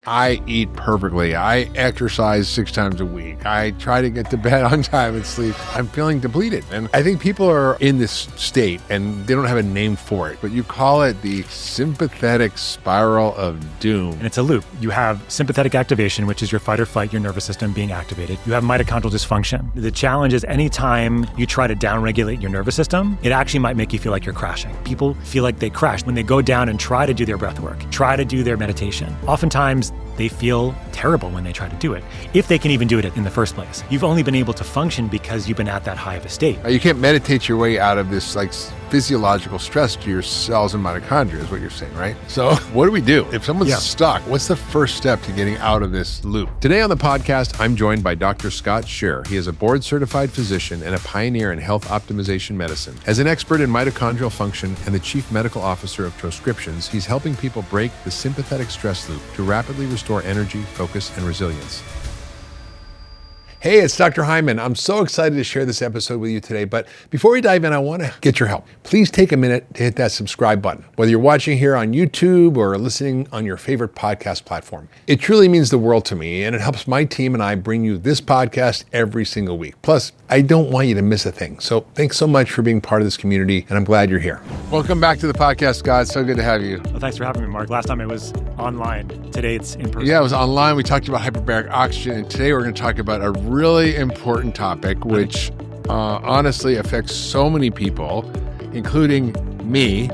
I eat perfectly. I exercise 6 times a week. I try to get to bed on time and sleep. I'm feeling depleted. And I think people are in this state and they don't have a name for it, but you call it the sympathetic spiral of doom. And it's a loop. You have sympathetic activation, which is your fight or flight, your nervous system being activated. You have mitochondrial dysfunction. The challenge is anytime you try to downregulate your nervous system, it actually might make you feel like you're crashing. People feel like they crash when they go down and try to do their breath work, try to do their meditation. Oftentimes, they feel terrible when they try to do it, if they can even do it in the first place. You've only been able to function because you've been at that high of a state. You can't meditate your way out of this physiological stress to your cells and mitochondria is what you're saying, right? So what do we do? If someone's stuck, what's the first step to getting out of this loop? Today on the podcast, I'm joined by Dr. Scott Scherr. He is a board-certified physician and a pioneer in health optimization medicine. As an expert in mitochondrial function and the chief medical officer of Troscriptions, he's helping people break the sympathetic stress loop to rapidly restore energy, focus, and resilience. Hey, it's Dr. Hyman. I'm so excited to share this episode with you today, but before we dive in, I want to get your help. Please take a minute to hit that subscribe button, whether you're watching here on YouTube or listening on your favorite podcast platform. It truly means the world to me, and it helps my team and I bring you this podcast every single week. Plus, I don't want you to miss a thing. So thanks so much for being part of this community, and I'm glad you're here. Welcome back to the podcast, Scott. So good to have you. Well, thanks for having me, Mark. Last time it was online. Today it's in person. Yeah, it was online. We talked about hyperbaric oxygen, and today we're going to talk about a really important topic, which honestly affects so many people, including me.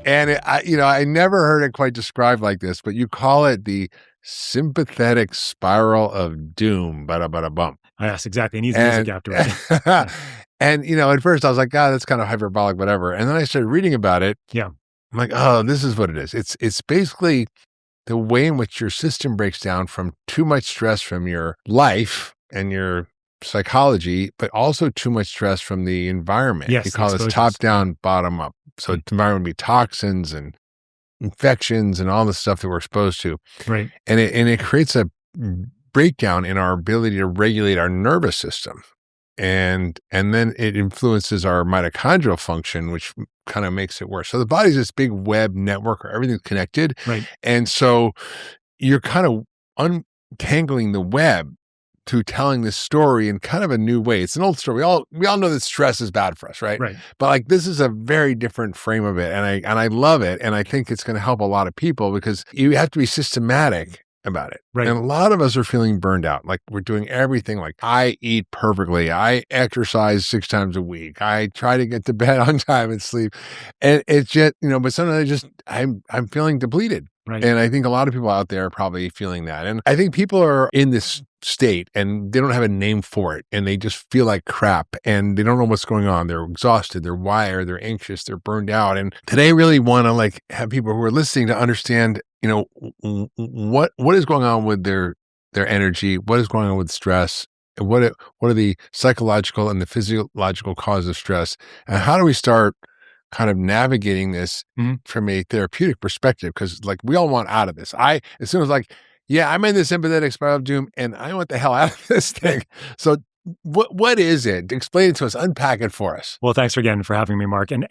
And I never heard it quite described like this, but you call it the sympathetic spiral of doom. Bada bump. Yes, exactly. It needs music afterwards. And at first I was like, God, that's kind of hyperbolic, whatever. And then I started reading about it. Yeah. I'm like, oh, this is what it is. It's basically the way in which your system breaks down from too much stress from your life and your psychology, but also too much stress from the environment. Yes, you call this top down, bottom up. So the environment would be toxins and infections and all the stuff that we're exposed to. Right. And it creates a breakdown in our ability to regulate our nervous system. And then it influences our mitochondrial function, which kind of makes it worse. So the body's this big web network where everything's connected. Right. And so you're kind of untangling the web to telling this story in kind of a new way. It's an old story. We all know that stress is bad for us, right? Right. But this is a very different frame of it. And I love it. And I think it's going to help a lot of people because you have to be systematic about it. Right. And a lot of us are feeling burned out. We're doing everything. I eat perfectly. I exercise 6 times a week. I try to get to bed on time and sleep. And it's just, but sometimes I'm feeling depleted. Right. And I think a lot of people out there are probably feeling that. And I think people are in this state and they don't have a name for it. And they just feel like crap and they don't know what's going on. They're exhausted, they're wired, they're anxious, they're burned out. And today I really want to have people who are listening to understand, what is going on with their energy, what is going on with stress, and what are the psychological and the physiological causes of stress, and how do we start kind of navigating this from a therapeutic perspective? Because we all want out of this. As soon as I'm in the sympathetic spiral of doom and I want the hell out of this thing. So what is it? Explain it to us, unpack it for us. Well, thanks again for having me, Mark. And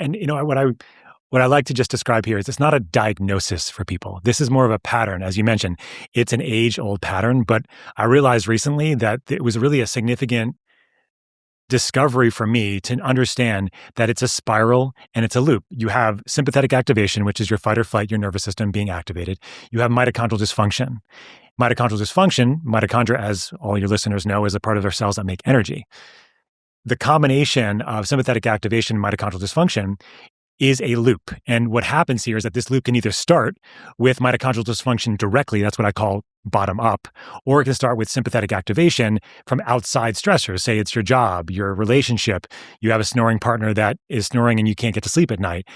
what I like to just describe here is it's not a diagnosis for people. This is more of a pattern. As you mentioned, it's an age-old pattern, but I realized recently that it was really a significant discovery for me to understand that it's a spiral and it's a loop. You have sympathetic activation, which is your fight or flight, your nervous system being activated. You have mitochondrial dysfunction. Mitochondria, as all your listeners know, is a part of our cells that make energy. The combination of sympathetic activation and mitochondrial dysfunction is a loop. And what happens here is that this loop can either start with mitochondrial dysfunction directly, that's what I call bottom up, or it can start with sympathetic activation from outside stressors. Say it's your job, your relationship, you have a snoring partner that is snoring and you can't get to sleep at night.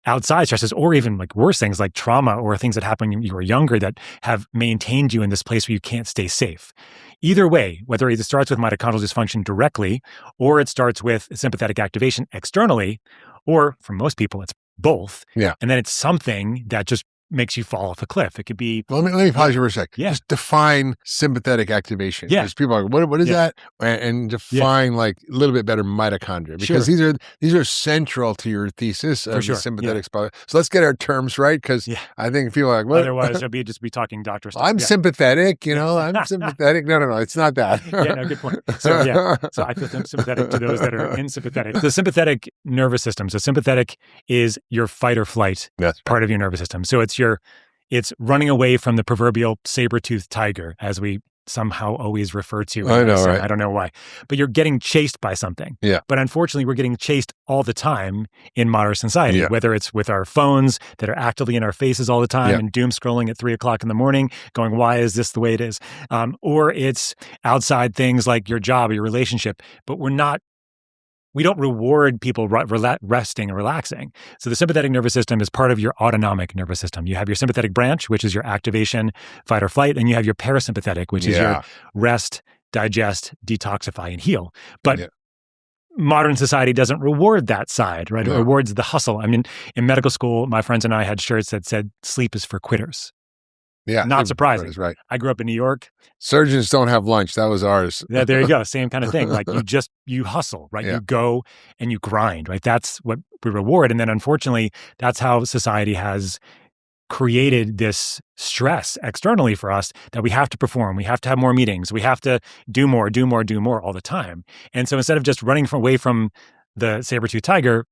Outside stresses, or even worse things like trauma or things that happened when you were younger that have maintained you in this place where you can't stay safe. Either way, whether it starts with mitochondrial dysfunction directly, or it starts with sympathetic activation externally, or for most people, it's both. Yeah. And then it's something that just makes you fall off a cliff. It could be... Let me pause you for a sec. Yeah. Just define sympathetic activation. Yeah. Because people are like, what is that? And define like a little bit better mitochondria. Because these are central to your thesis of the sympathetic spot. So let's get our terms right, because I think people are like, what? Otherwise, they'll just be talking doctor stuff. I'm sympathetic, I'm sympathetic. No, it's not that. Good point. So I feel sympathetic to those that are insympathetic. The sympathetic nervous system. So sympathetic is your fight or flight part of your nervous system. So it's running away from the proverbial saber-toothed tiger, as we somehow always refer to. I know, right? I don't know why. But you're getting chased by something. Yeah. But unfortunately, we're getting chased all the time in modern society, whether it's with our phones that are actively in our faces all the time and doom scrolling at 3:00 in the morning going, why is this the way it is? Or it's outside things like your job or your relationship, but we don't reward people resting and relaxing. So the sympathetic nervous system is part of your autonomic nervous system. You have your sympathetic branch, which is your activation, fight or flight, and you have your parasympathetic, which is your rest, digest, detoxify, and heal. But modern society doesn't reward that side, right? It rewards the hustle. I mean, in medical school, my friends and I had shirts that said, sleep is for quitters. Yeah. Not surprising. Right. I grew up in New York. Surgeons don't have lunch. That was ours. Yeah, there you go. Same kind of thing. Like you hustle, right? You go and you grind, right? That's what we reward. And then unfortunately, that's how society has created this stress externally for us that we have to perform. We have to have more meetings. We have to do more all the time. And so instead of just running away from the saber-toothed tiger,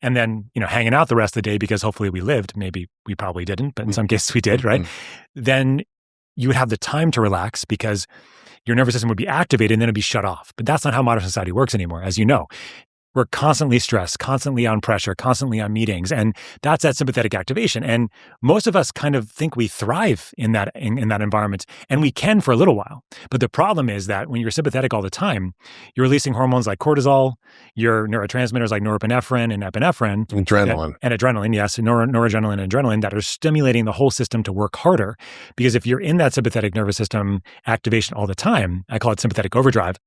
and then, hanging out the rest of the day because hopefully we lived, maybe we probably didn't, but in some cases we did, right? Then you would have the time to relax because your nervous system would be activated and then it'd be shut off. But that's not how modern society works anymore, as you know. We're constantly stressed, constantly on pressure, constantly on meetings. And that's that sympathetic activation. And most of us kind of think we thrive in that environment, and we can for a little while. But the problem is that when you're sympathetic all the time, you're releasing hormones like cortisol, your neurotransmitters like norepinephrine and epinephrine. Adrenaline. And adrenaline, yes. Noradrenaline and adrenaline that are stimulating the whole system to work harder. Because if you're in that sympathetic nervous system activation all the time, I call it sympathetic overdrive,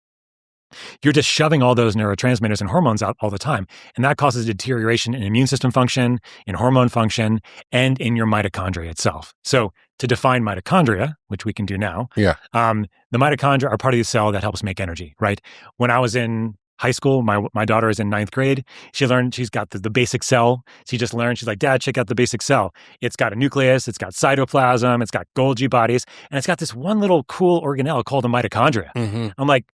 you're just shoving all those neurotransmitters and hormones out all the time. And that causes deterioration in immune system function, in hormone function, and in your mitochondria itself. So to define mitochondria, which we can do now, the mitochondria are part of the cell that helps make energy, right? When I was in high school, my daughter is in 9th grade. She learned, she's got the basic cell. She just learned, she's like, Dad, check out the basic cell. It's got a nucleus, it's got cytoplasm, it's got Golgi bodies, and it's got this one little cool organelle called a mitochondria. I'm like,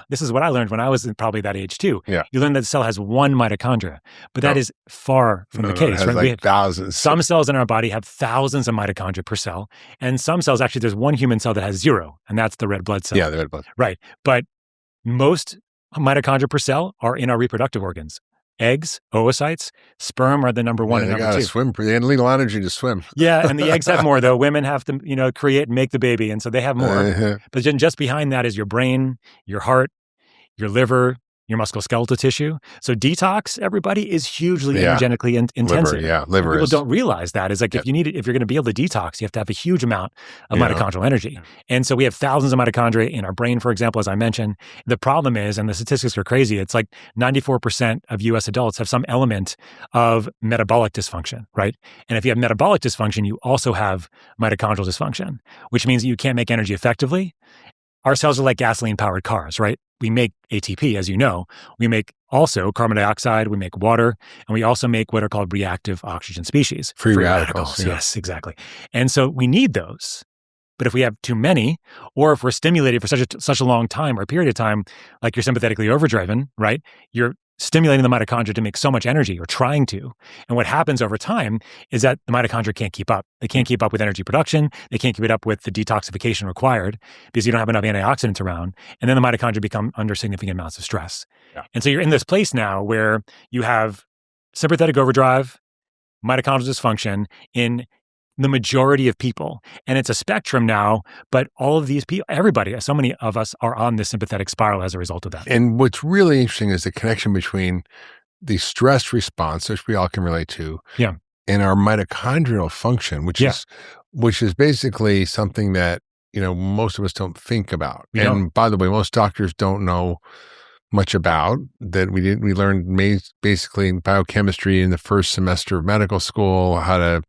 this is what I learned when I was probably that age too. Yeah. You learn that the cell has one mitochondria, but that is far from the case. It has right? like thousands. Some cells in our body have thousands of mitochondria per cell. And some cells, actually, there's one human cell that has 0, and that's the red blood cell. Yeah, the red blood. Right. But most mitochondria per cell are in our reproductive organs. Eggs, oocytes, sperm are the number one and number 2. They gotta swim. They need a little energy to swim. Yeah, and the eggs have more, though. Women have to, create and make the baby, and so they have more. But then just behind that is your brain, your heart, your liver, your musculoskeletal tissue. So detox, everybody, is hugely energetically intensive. Liver. People don't realize that. It's like if you're going to be able to detox, you have to have a huge amount of mitochondrial energy. And so we have thousands of mitochondria in our brain, for example, as I mentioned. The problem is, and the statistics are crazy, it's like 94% of US adults have some element of metabolic dysfunction, right? And if you have metabolic dysfunction, you also have mitochondrial dysfunction, which means that you can't make energy effectively. Our cells are like gasoline-powered cars, right? We make ATP, as you know. We make also carbon dioxide, we make water, and we also make what are called reactive oxygen species. Free radicals. Yes, exactly. And so we need those. But if we have too many, or if we're stimulated for such a long time or a period of time, like you're sympathetically overdriven, right? You're stimulating the mitochondria to make so much energy, or trying to. And what happens over time is that the mitochondria can't keep up. They can't keep up with energy production. They can't keep it up with the detoxification required because you don't have enough antioxidants around. And then the mitochondria become under significant amounts of stress. Yeah. And so you're in this place now where you have sympathetic overdrive, mitochondrial dysfunction in the majority of people. And it's a spectrum now, but all of these people, everybody, so many of us are on this sympathetic spiral as a result of that. And what's really interesting is the connection between the stress response, which we all can relate to, and our mitochondrial function, which is basically something that, most of us don't think about. By the way, most doctors don't know much about that. We learned basically in biochemistry in the first semester of medical school, how to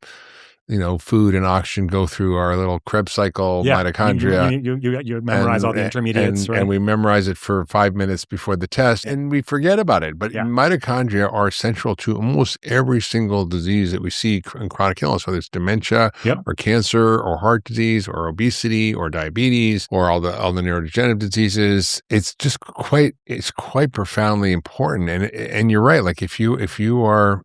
food and oxygen go through our little Krebs cycle, mitochondria. You memorize all the intermediates, right? And we memorize it for 5 minutes before the test, and we forget about it. But mitochondria are central to almost every single disease that we see in chronic illness, whether it's dementia or cancer or heart disease or obesity or diabetes or all the neurodegenerative diseases. It's just quite profoundly important. And you're right. Like if you are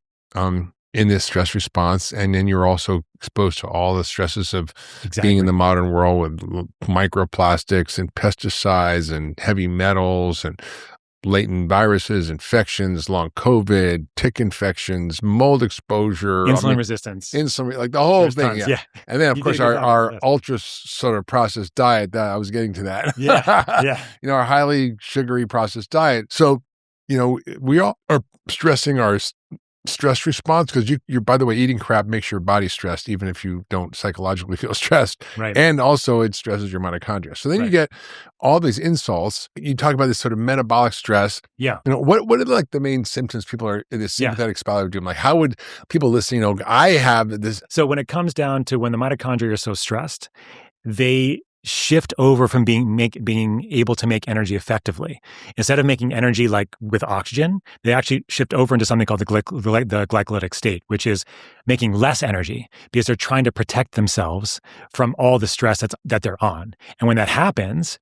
in this stress response, and then you're also exposed to all the stresses of being in the modern world with microplastics and pesticides and heavy metals and latent viruses, infections, long COVID, tick infections, mold exposure, insulin resistance, like the whole thing. Tons, yeah. And then of course our ultra sort of processed diet, that I was getting to that. Our highly sugary processed diet. So, we all are stressing our stress response, because you're, by the way, eating crap makes your body stressed, even if you don't psychologically feel stressed. Right. And also it stresses your mitochondria. So then you get all these insults. You talk about this sort of metabolic stress. Yeah. What are like the main symptoms people are in this sympathetic spiral doing? Like, how would people listening I have this? So when it comes down to when the mitochondria are so stressed, they shift over from being able to make energy effectively. Instead of making energy like with oxygen, they actually shift over into something called the glycolytic state, which is making less energy because they're trying to protect themselves from all the stress that they're on. And when that happens,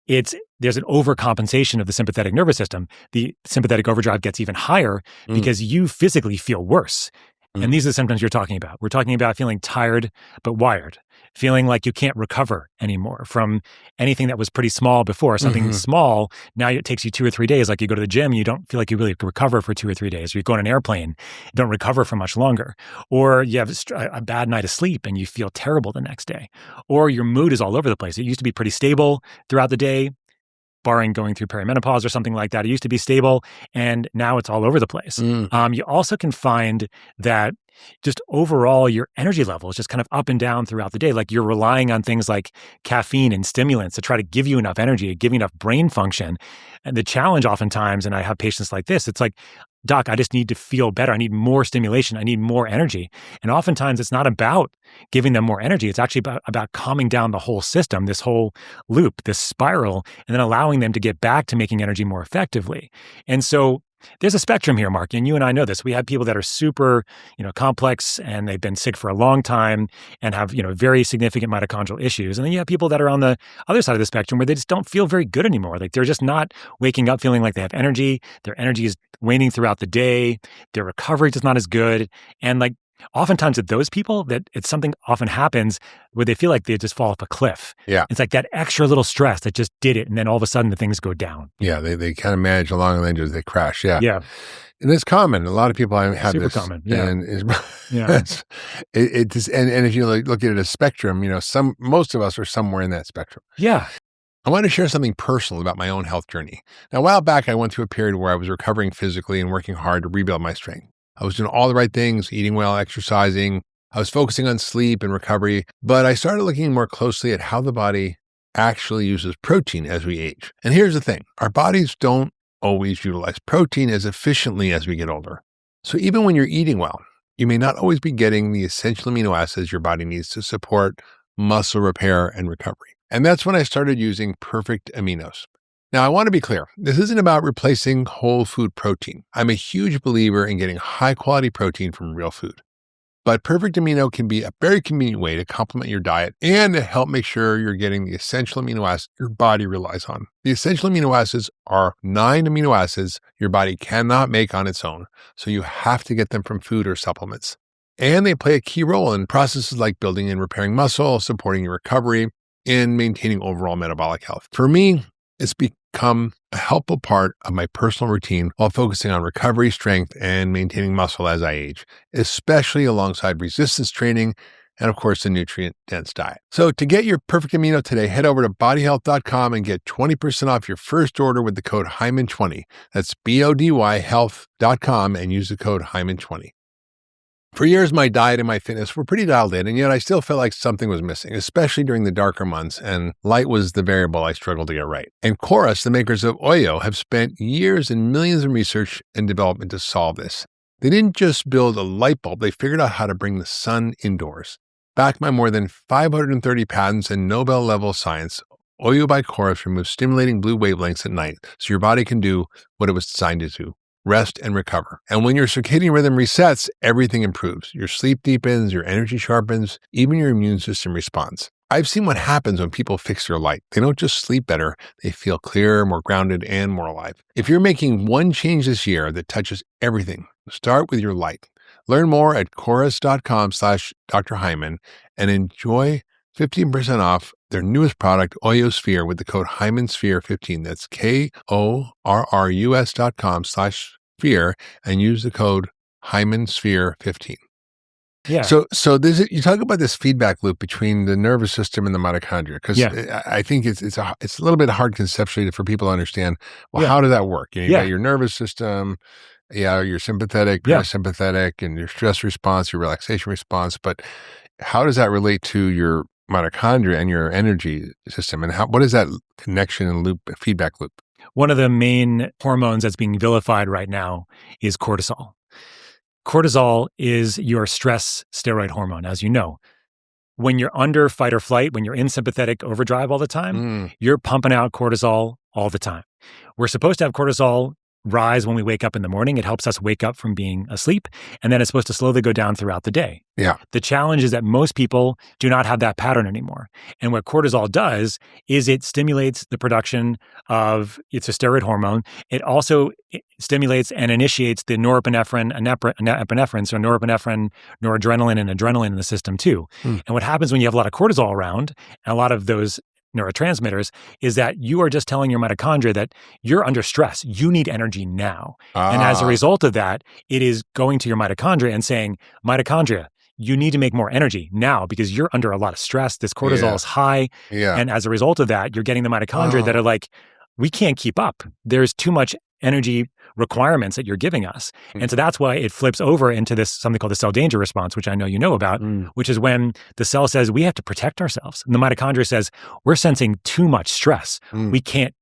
there's an overcompensation of the sympathetic nervous system. The sympathetic overdrive gets even higher because you physically feel worse. And these are the symptoms you're talking about. We're talking about feeling tired but wired, feeling like you can't recover anymore from anything that was pretty small before. Something small, now it takes you 2 or 3 days. Like you go to the gym, you don't feel like you really recover for 2 or 3 days. Or you go on an airplane, you don't recover for much longer. Or you have a bad night of sleep and you feel terrible the next day. Or your mood is all over the place. It used to be pretty stable throughout the day, barring going through perimenopause or something like that. It used to be stable, and now it's all over the place. You also can find that just overall your energy level is just kind of up and down throughout the day. Like you're relying on things like caffeine and stimulants to try to give you enough energy, give you enough brain function. And the challenge oftentimes, and I have patients like this, it's like, Doc, I just need to feel better. I need more stimulation. I need more energy. And oftentimes it's not about giving them more energy. It's actually about calming down the whole system, this whole loop, this spiral, and then allowing them to get back to making energy more effectively. And so there's a spectrum here, Mark, and you and I know this. We have people that are super, complex, and they've been sick for a long time and have, very significant mitochondrial issues. And then you have people that are on the other side of the spectrum where they just don't feel very good anymore. Like they're just not waking up feeling like they have energy. Their energy is waning throughout the day. Their recovery is not as good. And like oftentimes with those people, that it's something often happens where they feel like they just fall off a cliff. Yeah. It's like that extra little stress that just did it. And then all of a sudden the things go down. Yeah. They kind of manage along and then just they crash. Yeah. Yeah. And it's common. A lot of people have Super this. common. Yeah. And and if you look at it as spectrum, most of us are somewhere in that spectrum. Yeah. I want to share something personal about my own health journey. Now, a while back, I went through a period where I was recovering physically and working hard to rebuild my strength. I was doing all the right things, eating well, exercising. I was focusing on sleep and recovery, but I started looking more closely at how the body actually uses protein as we age. And here's the thing. Our bodies don't always utilize protein as efficiently as we get older. So even when you're eating well, you may not always be getting the essential amino acids your body needs to support muscle repair and recovery. And that's when I started using perfect aminos. Now, I want to be clear. This isn't about replacing whole food protein. I'm a huge believer in getting high quality protein from real food. But perfect amino can be a very convenient way to complement your diet and to help make sure you're getting the essential amino acids your body relies on. The essential amino acids are 9 amino acids your body cannot make on its own, so you have to get them from food or supplements. And they play a key role in processes like building and repairing muscle, supporting your recovery, and maintaining overall metabolic health. For me, it's become a helpful part of my personal routine while focusing on recovery, strength, and maintaining muscle as I age, especially alongside resistance training and, of course, a nutrient-dense diet. So to get your perfect amino today, head over to bodyhealth.com and get 20% off your first order with the code Hyman20. That's BODYhealth.com and use the code Hyman20. For years, my diet and my fitness were pretty dialed in, and yet I still felt like something was missing, especially during the darker months, and light was the variable I struggled to get right. And Chorus, the makers of Oyo, have spent years and millions in research and development to solve this. They didn't just build a light bulb, they figured out how to bring the sun indoors. Backed by more than 530 patents and Nobel-level science, Oyo by Chorus removes stimulating blue wavelengths at night so your body can do what it was designed to do: rest and recover. And when your circadian rhythm resets, everything improves. Your sleep deepens, your energy sharpens, even your immune system responds. I've seen what happens when people fix their light. They don't just sleep better, they feel clearer, more grounded, and more alive. If you're making one change this year that touches everything, start with your light. Learn more at chorus.com/Dr. Hyman and enjoy 15% off their newest product, Oyo Sphere, with the code HymanSphere15. That's KORRUS.com/sphere and use the code HymanSphere15. Yeah. So you talk about this feedback loop between the nervous system and the mitochondria, because I think it's a little bit hard conceptually for people to understand. Well, how does that work? You got your nervous system, your sympathetic, parasympathetic, and your stress response, your relaxation response. But how does that relate to your mitochondria and your energy system? And what is that connection and feedback loop? One of the main hormones that's being vilified right now is cortisol. Cortisol is your stress steroid hormone, as you know. When you're under fight or flight, when you're in sympathetic overdrive all the time, you're pumping out cortisol all the time. We're supposed to have cortisol rise when we wake up in the morning. It helps us wake up from being asleep, and then it's supposed to slowly go down throughout the day. Yeah. The challenge is that most people do not have that pattern anymore. And what cortisol does is it stimulates the production of, it's a steroid hormone. It also stimulates and initiates the norepinephrine, so norepinephrine, noradrenaline, and adrenaline in the system too. And what happens when you have a lot of cortisol around, and a lot of those neurotransmitters, is that you are just telling your mitochondria that you're under stress. You need energy now. And as a result of that, it is going to your mitochondria and saying, mitochondria, you need to make more energy now because you're under a lot of stress. This cortisol is high. And as a result of that, you're getting the mitochondria that are like, we can't keep up. There's too much energy requirements that you're giving us. And so that's why it flips over into this something called the cell danger response, which I know you know about, which is when the cell says, we have to protect ourselves. And the mitochondria says, we're sensing too much stress. We can't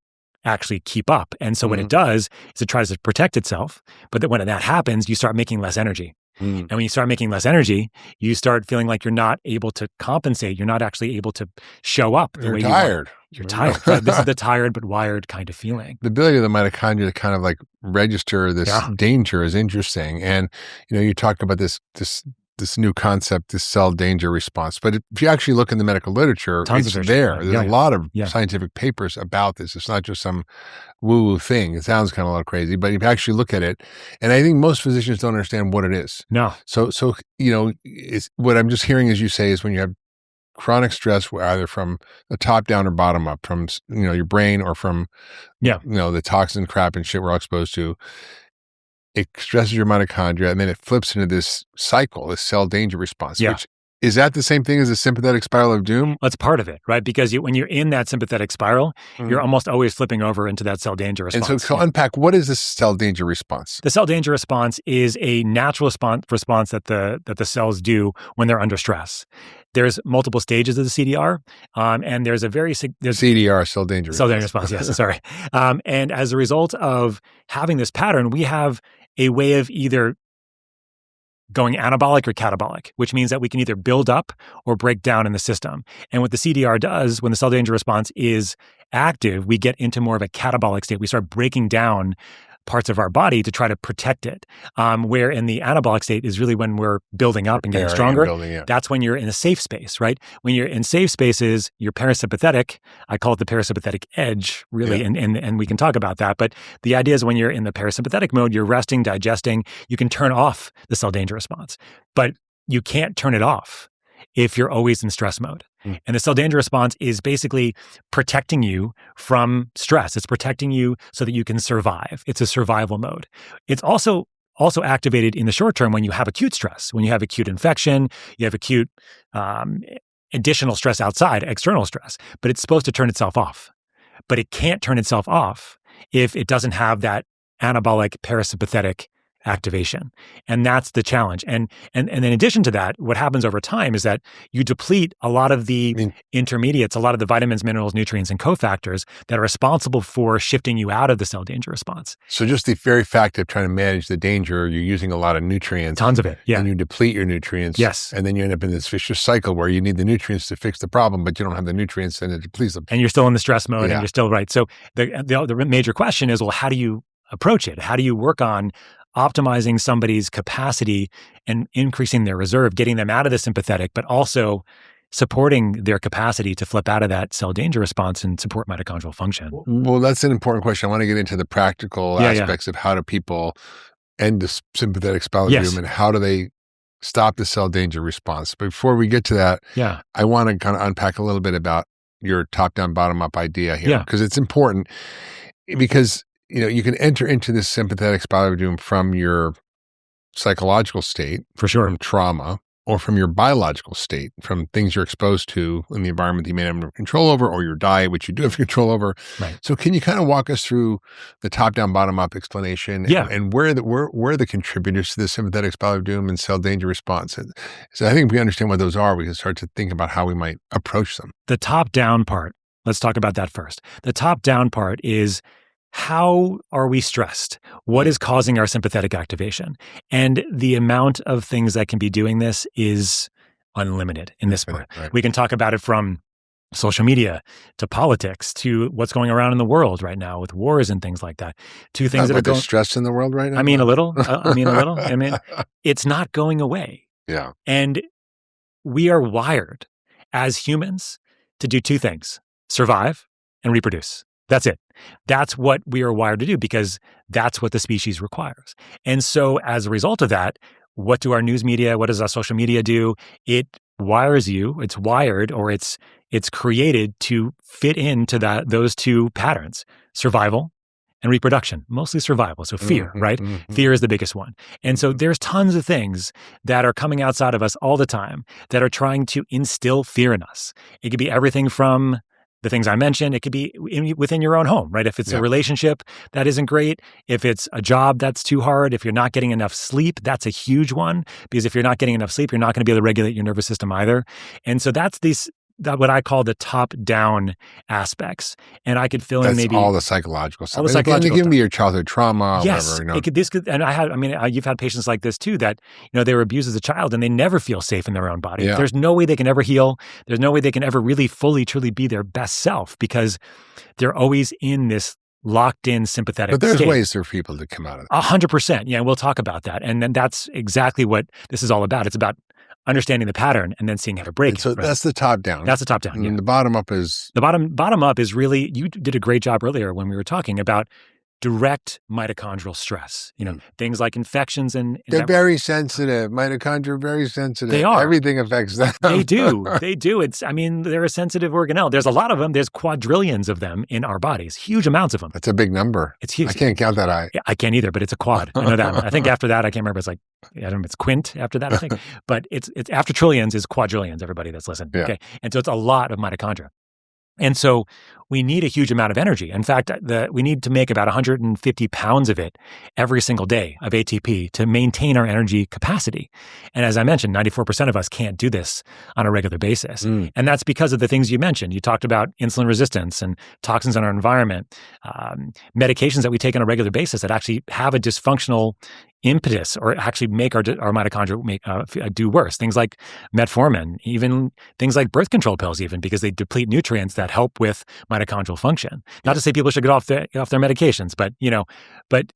actually keep up. And so what it does is it tries to protect itself. But when that happens, you start making less energy. And when you start making less energy, you start feeling like you're not able to compensate. You're not actually able to show up the way tired. You're tired. Right? This is the tired but wired kind of feeling. The ability of the mitochondria to kind of like register this danger is interesting. And, you talk about this new concept, this cell danger response. But if you actually look in the medical literature, it's there. There's a lot of scientific papers about this. It's not just some woo-woo thing. It sounds kind of a little crazy, but if you actually look at it, and I think most physicians don't understand what it is. No. So it's, what I'm just hearing as you say is when you have chronic stress, either from the top down or bottom up, from your brain or from the toxin crap and shit we're all exposed to, it stresses your mitochondria, and then it flips into this cycle, this cell danger response, which is that the same thing as a sympathetic spiral of doom? That's part of it, right? Because when you're in that sympathetic spiral, you're almost always flipping over into that cell danger response. And so unpack, what is this cell danger response? The cell danger response is a natural response that the cells do when they're under stress. There's multiple stages of the CDR, and there's CDR, cell danger response. Yes, sorry. And as a result of having this pattern, we have a way of either going anabolic or catabolic, which means that we can either build up or break down in the system. And what the CDR does, when the cell danger response is active, we get into more of a catabolic state. We start breaking down parts of our body to try to protect it. Where in the anabolic state is really when we're building up and getting stronger. That's when you're in a safe space, right? When you're in safe spaces, you're parasympathetic. I call it the parasympathetic edge, really, and we can talk about that. But the idea is when you're in the parasympathetic mode, you're resting, digesting, you can turn off the cell danger response. But you can't turn it off if you're always in stress mode. And the cell danger response is basically protecting you from stress. It's protecting you so that you can survive. It's a survival mode. It's also activated in the short term when you have acute stress, when you have acute infection, you have acute additional stress outside, external stress, but it's supposed to turn itself off. But it can't turn itself off if it doesn't have that anabolic parasympathetic activation. And that's the challenge. And in addition to that, what happens over time is that you deplete a lot of the intermediates, a lot of the vitamins, minerals, nutrients, and cofactors that are responsible for shifting you out of the cell danger response. So just the very fact of trying to manage the danger, you're using a lot of nutrients. Tons of it, yeah. And you deplete your nutrients. Yes. And then you end up in this vicious cycle where you need the nutrients to fix the problem, but you don't have the nutrients and it depletes them. And you're still in the stress mode and you're still right. So the major question is, well, how do you approach it? How do you work on optimizing somebody's capacity and increasing their reserve, getting them out of the sympathetic, but also supporting their capacity to flip out of that cell danger response and support mitochondrial function? Well, that's an important question. I want to get into the practical aspects of how do people end the sympathetic spasm and how do they stop the cell danger response. But before we get to that, I want to kind of unpack a little bit about your top-down, bottom-up idea here, because it's important. Because you can enter into this sympathetic spasm from your psychological state, for sure, from trauma, or from your biological state, from things you're exposed to in the environment that you may not have control over, or your diet, which you do have control over. Right. So can you kind of walk us through the top-down, bottom-up explanation and where are the contributors to the sympathetic spasm and cell danger response? So I think if we understand what those are, we can start to think about how we might approach them. The top-down part, let's talk about that first. The top-down part is, how are we stressed? What is causing our sympathetic activation? And the amount of things that can be doing this is unlimited in this part. Right. We can talk about it from social media to politics to what's going around in the world right now with wars and things like that. Two things that are going. Stress in the world right now? I mean, a little. I mean, it's not going away. Yeah. And we are wired as humans to do two things: survive and reproduce. That's it. That's what we are wired to do because that's what the species requires. And so as a result of that, what do our news media, what does our social media do? It wires you, it's wired, or it's created to fit into those two patterns: survival and reproduction, mostly survival. So fear, right? Fear is the biggest one. And so there's tons of things that are coming outside of us all the time that are trying to instill fear in us. It could be everything from the things I mentioned. It could be within your own home, right? If it's a relationship that isn't great, if it's a job that's too hard, if you're not getting enough sleep, that's a huge one, because if you're not getting enough sleep, you're not going to be able to regulate your nervous system either. And so that's what I call the top-down aspects. And I could fill in maybe all the psychological stuff. All the psychological stuff. It can be your childhood trauma, yes, whatever. And you've had patients like this too that, they were abused as a child and they never feel safe in their own body. Yeah. There's no way they can ever heal. There's no way they can ever really fully, truly be their best self because they're always in this locked-in sympathetic But there's state. ways for people to come out of it. 100%. Yeah, we'll talk about that. And then that's exactly what this is all about. It's about understanding the pattern and then seeing how to break it. So that's the top down. That's the top down. And the bottom up is? The bottom up is really, you did a great job earlier when we were talking about direct mitochondrial stress. Things like infections and they're very sensitive. Mitochondria are very sensitive. They are. Everything affects them. They do. They're a sensitive organelle. There's a lot of them. There's quadrillions of them in our bodies. Huge amounts of them. That's a big number. It's huge. I can't count that high. Yeah, I can't either, but it's a quad. I know that. I think after that, I can't remember. It's like, I don't know, it's quint after that, I think. But it's after trillions is quadrillions, everybody that's listening. Yeah. Okay. And so it's a lot of mitochondria. And so we need a huge amount of energy. In fact, we need to make about 150 pounds of it every single day of ATP to maintain our energy capacity. And as I mentioned, 94% of us can't do this on a regular basis. And that's because of the things you mentioned. You talked about insulin resistance and toxins in our environment, medications that we take on a regular basis that actually have a dysfunctional impetus or actually make our mitochondria do worse. Things like Metformin, even things like birth control pills, even because they deplete nutrients that help with mitochondrial function. Not to say people should get off their medications, but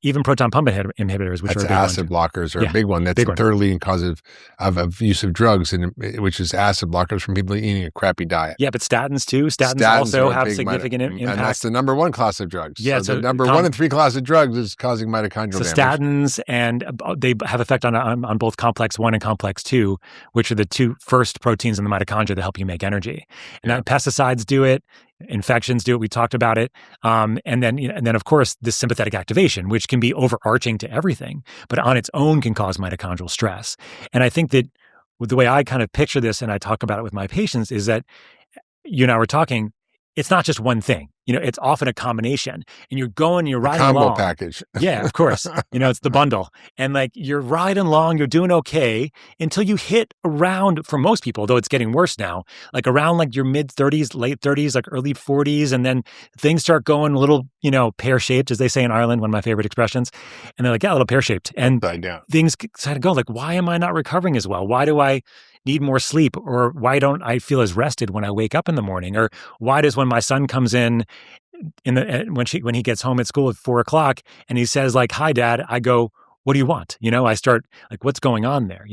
even proton pump inhibitors, which that's are a big acid blockers, are a big one. That's the third leading cause of use of drugs, which is acid blockers from people eating a crappy diet. Yeah, but statins too. Statins also have significant impact. And that's the number one class of drugs. Yeah, so the number 1 and 3 class of drugs is causing mitochondrial damage. Statins, and they have effect on both complex 1 and complex 2, which are the two first proteins in the mitochondria that help you make energy. And pesticides do it. Infections do it. We talked about it. And then of course, this sympathetic activation, which can be overarching to everything, but on its own can cause mitochondrial stress. And I think that with the way I kind of picture this and I talk about it with my patients is that you and I were talking, it's not just one thing. it's often a combination. And you're riding combo along. Package. Yeah, of course. It's the bundle. And like you're riding along, you're doing okay until you hit around, for most people, though it's getting worse now, like around like your mid 30s, late 30s, like early 40s. And then things start going a little, pear-shaped, as they say in Ireland, one of my favorite expressions. And they're like, yeah, a little pear-shaped. And things start to go like, why am I not recovering as well? Why do I need more sleep? Or why don't I feel as rested when I wake up in the morning? Or why does when my son comes in when he gets home at school at 4:00 and he says like, hi, Dad, I go, what do you want? I start like, what's going on there?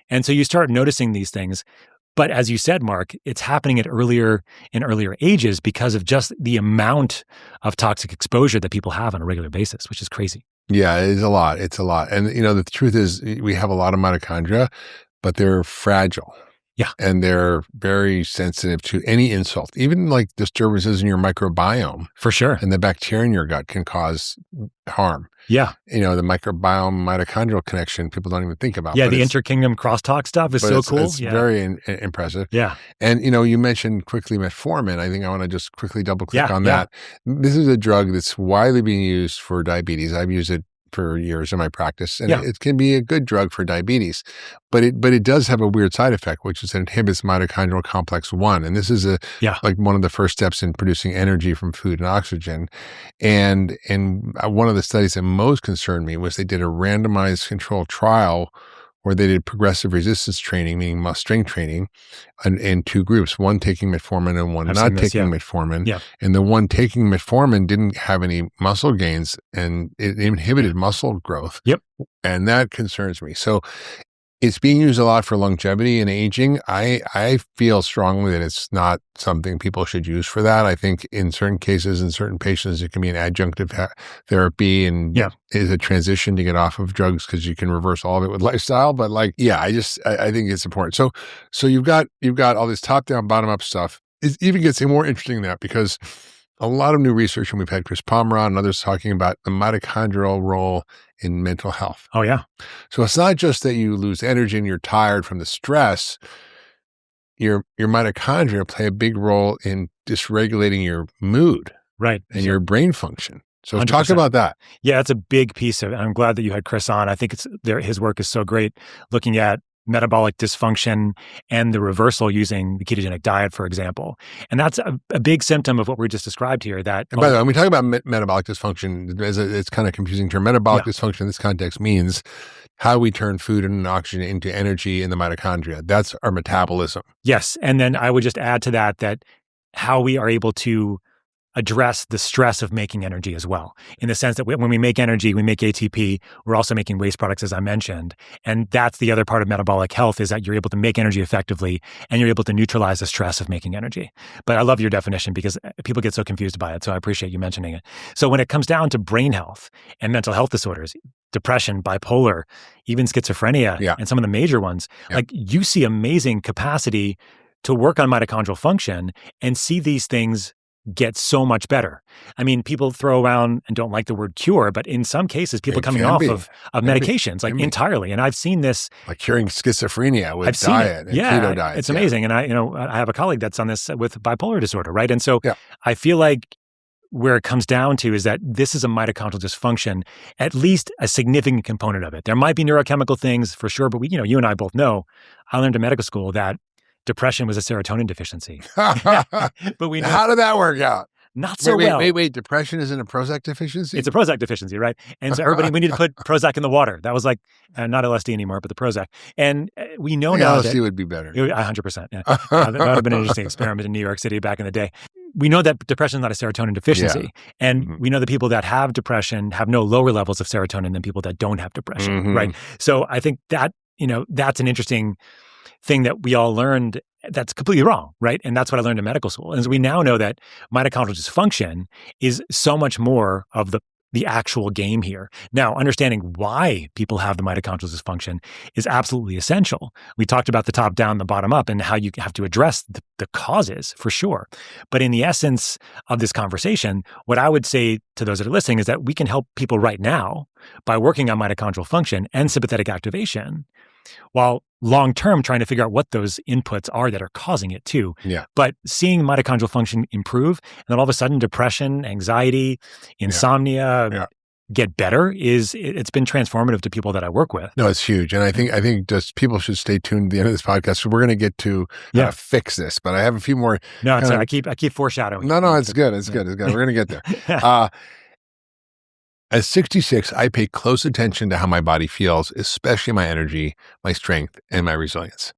And so you start noticing these things. But as you said, Mark, it's happening in earlier ages because of just the amount of toxic exposure that people have on a regular basis, which is crazy. Yeah, it is a lot. It's a lot. And, the truth is we have a lot of mitochondria, but they're fragile. Yeah. And they're very sensitive to any insult, even like disturbances in your microbiome. For sure. And the bacteria in your gut can cause harm. Yeah. The microbiome mitochondrial connection, people don't even think about. Yeah, the interkingdom crosstalk stuff is so cool. It's very impressive. Yeah. And, you mentioned quickly metformin. I think I want to just quickly double click on that. This is a drug that's widely being used for diabetes. I've used it for years in my practice, and it can be a good drug for diabetes, but it does have a weird side effect, which is it inhibits mitochondrial complex 1, and this is like one of the first steps in producing energy from food and oxygen. And one of the studies that most concerned me was they did a randomized controlled trial where they did progressive resistance training, meaning muscle strength training, in two groups, one taking metformin and one not taking metformin. Yeah. And the one taking metformin didn't have any muscle gains, and it inhibited muscle growth. Yep. And that concerns me. So it's being used a lot for longevity and aging. I feel strongly that it's not something people should use for that. I think in certain cases, in certain patients, it can be an adjunctive therapy and is a transition to get off of drugs because you can reverse all of it with lifestyle. But I think it's important. So you've got all this top down, bottom up stuff. It even gets more interesting than that because a lot of new research, and we've had Chris Pomeroy and others talking about the mitochondrial role in mental health. Oh, yeah. So it's not just that you lose energy and you're tired from the stress. Your mitochondria play a big role in dysregulating your mood, right, and your brain function. So 100%. Talk about that. Yeah, it's a big piece of it. I'm glad that you had Chris on. I think his work is so great, looking at metabolic dysfunction and the reversal using the ketogenic diet, for example. And that's a big symptom of what we just described here. And by the way, when we talk about metabolic dysfunction, it's kind of confusing term. Metabolic dysfunction in this context means how we turn food and oxygen into energy in the mitochondria. That's our metabolism. Yes. And then I would just add to that how we are able to address the stress of making energy as well, in the sense that when we make energy, we make ATP, we're also making waste products, as I mentioned. And that's the other part of metabolic health, is that you're able to make energy effectively and you're able to neutralize the stress of making energy. But I love your definition because people get so confused by it. So I appreciate you mentioning it. So when it comes down to brain health and mental health disorders, depression, bipolar, even schizophrenia, and some of the major ones, like you see amazing capacity to work on mitochondrial function and see these things get so much better. I mean, people throw around and don't like the word cure, but in some cases, people coming off of medications, entirely. And I've seen this. Like curing schizophrenia with diet and keto diet. It's amazing. And I have a colleague that's on this with bipolar disorder, right? And so I feel like where it comes down to is that this is a mitochondrial dysfunction, at least a significant component of it. There might be neurochemical things for sure, but you and I both know, I learned in medical school that depression was a serotonin deficiency. But we know. How did that work out? Not so well. Wait. Depression isn't a Prozac deficiency? It's a Prozac deficiency, right? And so we need to put Prozac in the water. That was like, not LSD anymore, but the Prozac. And we know now that— LSD would be better. 100%. Yeah. That would have been an interesting experiment in New York City back in the day. We know that depression is not a serotonin deficiency. And we know that people that have depression have no lower levels of serotonin than people that don't have depression, right? So I think that, that's an interesting thing that we all learned that's completely wrong, right? And that's what I learned in medical school. And so we now know that mitochondrial dysfunction is so much more of the actual game here. Now, understanding why people have the mitochondrial dysfunction is absolutely essential. We talked about the top down, the bottom up, and how you have to address the causes for sure. But in the essence of this conversation, what I would say to those that are listening is that we can help people right now by working on mitochondrial function and sympathetic activation while long-term trying to figure out what those inputs are that are causing it too. Yeah. But seeing mitochondrial function improve and then all of a sudden depression, anxiety, insomnia get better it's been transformative to people that I work with. No, it's huge. And I think just people should stay tuned at the end of this podcast. So we're going to get to how to fix this, but I have a few more. No, it's I keep foreshadowing. No, it's good. It's good. We're going to get there. At 66, I pay close attention to how my body feels, especially my energy, my strength, and my resilience.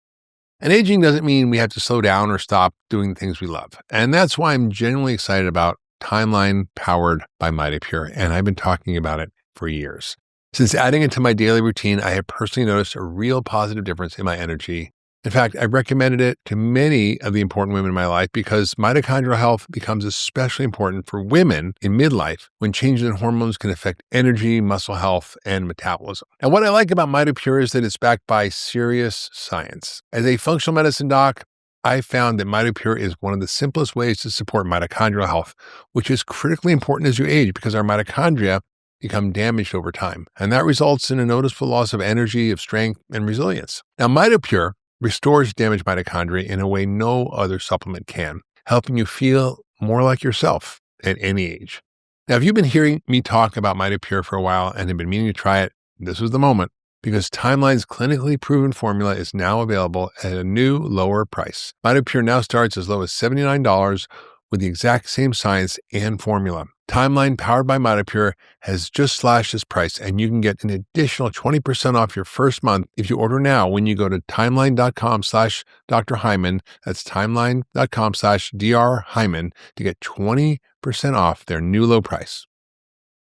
And aging doesn't mean we have to slow down or stop doing the things we love. And that's why I'm genuinely excited about Timeline powered by Mitopure, and I've been talking about it for years. Since adding it to my daily routine, I have personally noticed a real positive difference in my energy. In fact, I've recommended it to many of the important women in my life because mitochondrial health becomes especially important for women in midlife when changes in hormones can affect energy, muscle health, and metabolism. And what I like about Mitopure is that it's backed by serious science. As a functional medicine doc, I found that Mitopure is one of the simplest ways to support mitochondrial health, which is critically important as you age because our mitochondria become damaged over time. And that results in a noticeable loss of energy, of strength, and resilience. Now, Mitopure restores damaged mitochondria in a way no other supplement can, helping you feel more like yourself at any age. Now, if you've been hearing me talk about Mitopure for a while and have been meaning to try it, this was the moment, because Timeline's clinically proven formula is now available at a new, lower price. Mitopure now starts as low as $79 with the exact same science and formula. Timeline, powered by Mitopure, has just slashed this price, and you can get an additional 20% off your first month if you order now when you go to timeline.com/Dr. Hyman. That's timeline.com/Dr. Hyman to get 20% off their new low price.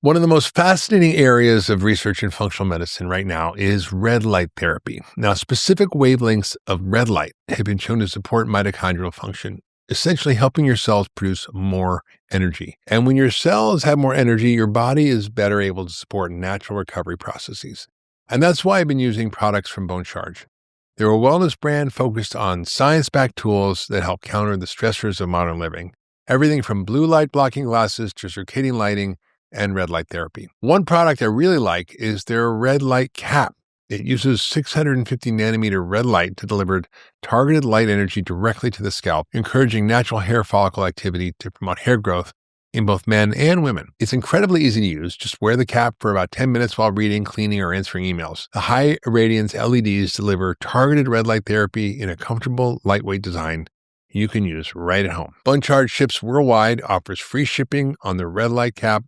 One of the most fascinating areas of research in functional medicine right now is red light therapy. Now, specific wavelengths of red light have been shown to support mitochondrial function, essentially helping your cells produce more energy. And when your cells have more energy, your body is better able to support natural recovery processes. And that's why I've been using products from Bone Charge. They're a wellness brand focused on science-backed tools that help counter the stressors of modern living. Everything from blue light blocking glasses to circadian lighting and red light therapy. One product I really like is their red light cap. It uses 650 nanometer red light to deliver targeted light energy directly to the scalp, encouraging natural hair follicle activity to promote hair growth in both men and women. It's incredibly easy to use. Just wear the cap for about 10 minutes while reading, cleaning, or answering emails. The high radiance LEDs deliver targeted red light therapy in a comfortable, lightweight design you can use right at home. Bone Charge ships worldwide, offers free shipping on the red light cap,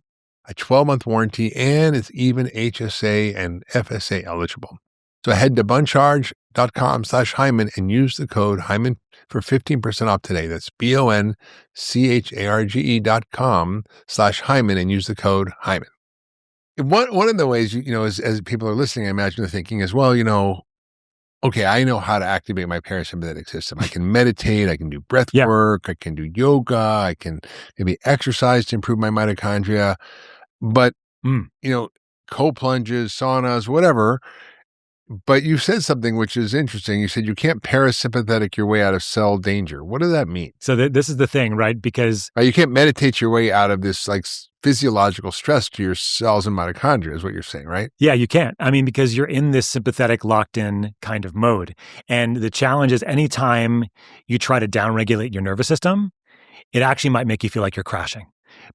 a 12-month warranty, and it's even HSA and FSA eligible. So head to bonecharge.com/Hyman and use the code Hyman for 15% off today. That's BONCHARGE.com/Hyman and use the code Hyman. One of the ways, as people are listening, I imagine they're thinking as well, okay, I know how to activate my parasympathetic system. I can meditate, I can do breath work, I can do yoga, I can maybe exercise to improve my mitochondria. But, cold plunges, saunas, whatever. But you said something which is interesting. You said you can't parasympathetic your way out of cell danger. What does that mean? So this is the thing, right? Because you can't meditate your way out of this physiological stress to your cells and mitochondria is what you're saying, right? Yeah, you can't. Because you're in this sympathetic locked-in kind of mode. And the challenge is anytime you try to downregulate your nervous system, it actually might make you feel like you're crashing.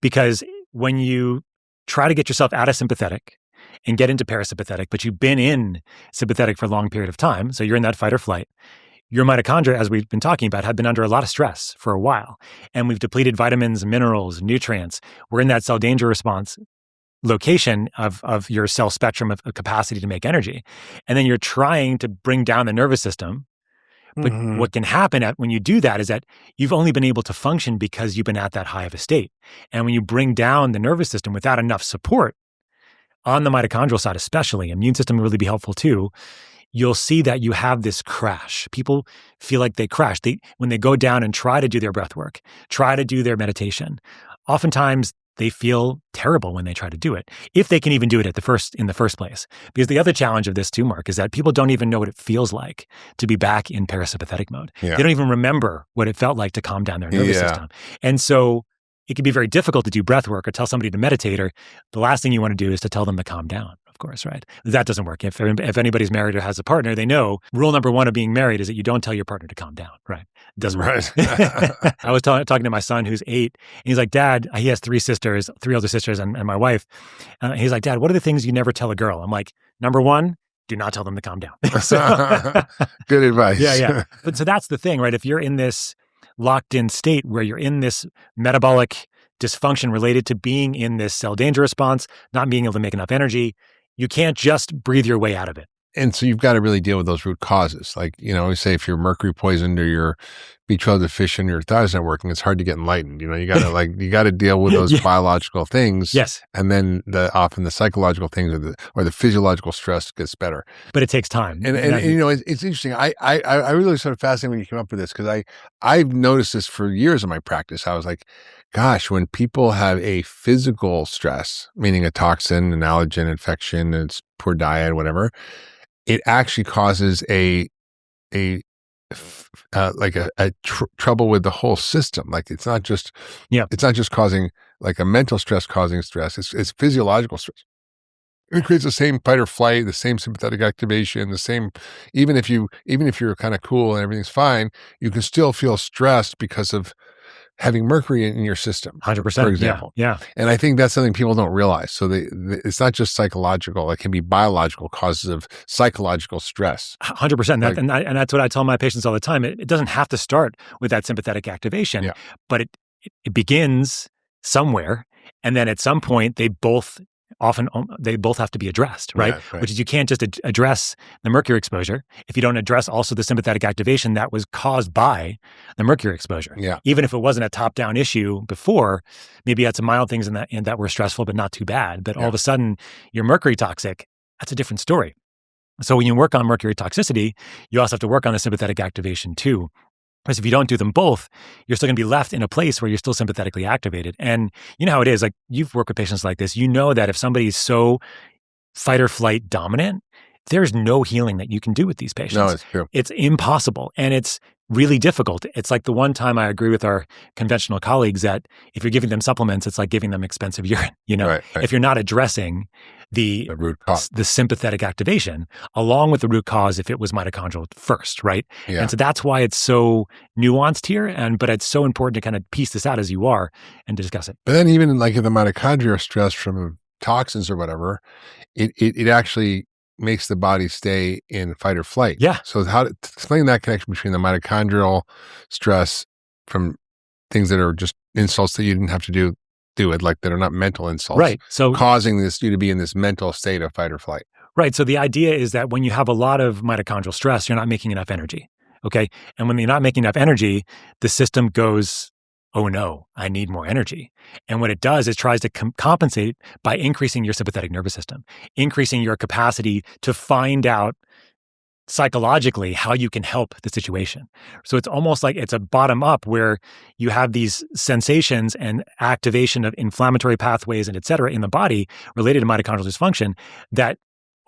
Because when you try to get yourself out of sympathetic and get into parasympathetic, but you've been in sympathetic for a long period of time, so you're in that fight or flight, your mitochondria, as we've been talking about, have been under a lot of stress for a while. And we've depleted vitamins, minerals, nutrients. We're in that cell danger response location of your cell spectrum of capacity to make energy. And then you're trying to bring down the nervous system. But what can happen when you do that is that you've only been able to function because you've been at that high of a state. And when you bring down the nervous system without enough support, on the mitochondrial side especially, immune system will really be helpful too, you'll see that you have this crash. People feel like they crash. When they go down and try to do their breath work, try to do their meditation, oftentimes they feel terrible when they try to do it, if they can even do it in the first place. Because the other challenge of this too, Mark, is that people don't even know what it feels like to be back in parasympathetic mode. Yeah. They don't even remember what it felt like to calm down their nervous system. And so it can be very difficult to do breath work or tell somebody to meditate, or the last thing you want to do is to tell them to calm down. course, right? That doesn't work. If anybody's married or has a partner, they know rule number one of being married is that you don't tell your partner to calm down, right? It doesn't work. I was talking to my son who's 8, and he's like, Dad, he has 3 older sisters and my wife. He's like, Dad, what are the things you never tell a girl? I'm like, number 1, do not tell them to calm down. Good advice. Yeah. But so that's the thing, right? If you're in this locked in state where you're in this metabolic dysfunction related to being in this cell danger response, not being able to make enough energy, you can't just breathe your way out of it. And so you've got to really deal with those root causes. Like, we say if you're mercury poisoned or you're B12 deficient or your thyroid's not working, it's hard to get enlightened. You got to you got to deal with those biological things. Yes. And then often the psychological things or the physiological stress gets better. But it takes time. And it's interesting. I really sort of fascinated when you came up with this because I've noticed this for years in my practice. I was like, gosh, when people have a physical stress, meaning a toxin, an allergen, infection, it's poor diet, whatever, it actually causes trouble with the whole system. Like it's not just causing like a mental stress causing stress. It's physiological stress. It creates the same fight or flight, the same sympathetic activation, the same. Even if you're kind of cool and everything's fine, you can still feel stressed because of having mercury in your system, 100%, for example. Yeah. And I think that's something people don't realize. So it's not just psychological; it can be biological causes of psychological stress. 100%. And that's what I tell my patients all the time. It doesn't have to start with that sympathetic activation, but it begins somewhere, and then at some point they both have to be addressed, right? Which is you can't just address the mercury exposure if you don't address also the sympathetic activation that was caused by the mercury exposure. Yeah. Even if it wasn't a top-down issue before, maybe you had some mild things in that were stressful but not too bad. But all of a sudden you're mercury toxic. That's a different story. So when you work on mercury toxicity, you also have to work on the sympathetic activation too. Because if you don't do them both, you're still going to be left in a place where you're still sympathetically activated. And you know how it is, like you've worked with patients like this, you know that if somebody's so fight or flight dominant, there's no healing that you can do with these patients. No, it's true. It's impossible. And it's really difficult. It's like the one time I agree with our conventional colleagues that if you're giving them supplements, it's like giving them expensive urine. Right. If you're not addressing the root cause, the sympathetic activation, along with the root cause if it was mitochondrial first, right? Yeah. And so that's why it's so nuanced here, but it's so important to kind of piece this out as you are and discuss it. But then even like if the mitochondria are stressed from toxins or whatever, it actually makes the body stay in fight or flight. Yeah. So how to explain that connection between the mitochondrial stress from things that are just insults that you didn't have to do it, like that are not mental insults, right? So causing you to be in this mental state of fight or flight. Right. So the idea is that when you have a lot of mitochondrial stress, you're not making enough energy. Okay. And when you're not making enough energy, the system goes, oh no, I need more energy. And what it does is tries to compensate by increasing your sympathetic nervous system, increasing your capacity to find out psychologically how you can help the situation. So it's almost like it's a bottom up where you have these sensations and activation of inflammatory pathways and et cetera in the body related to mitochondrial dysfunction that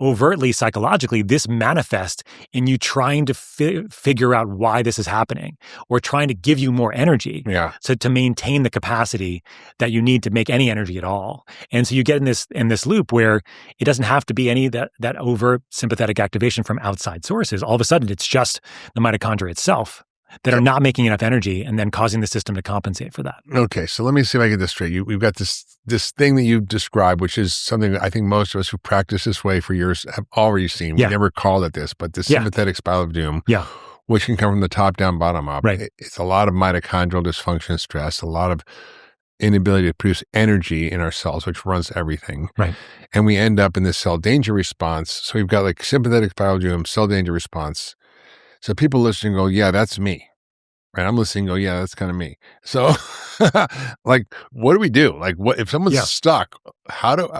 overtly psychologically, this manifests in you trying to figure out why this is happening or trying to give you more energy to maintain the capacity that you need to make any energy at all. And so you get in this loop where it doesn't have to be any that overt sympathetic activation from outside sources. All of a sudden, it's just the mitochondria itself that are not making enough energy and then causing the system to compensate for that. Okay, so let me see if I get this straight. We've got this thing that you've described, which is something that I think most of us who practice this way for years have already seen. We never called it this, but the sympathetic spiral of doom, which can come from the top down, bottom up. Right. It's a lot of mitochondrial dysfunction, stress, a lot of inability to produce energy in our cells, which runs everything. Right. And we end up in this cell danger response. So we've got like sympathetic spiral of doom, cell danger response. So people listening go, yeah, that's me. Right. I'm listening, go, yeah, that's kind of me. So like, what do we do? Like what, if someone's stuck,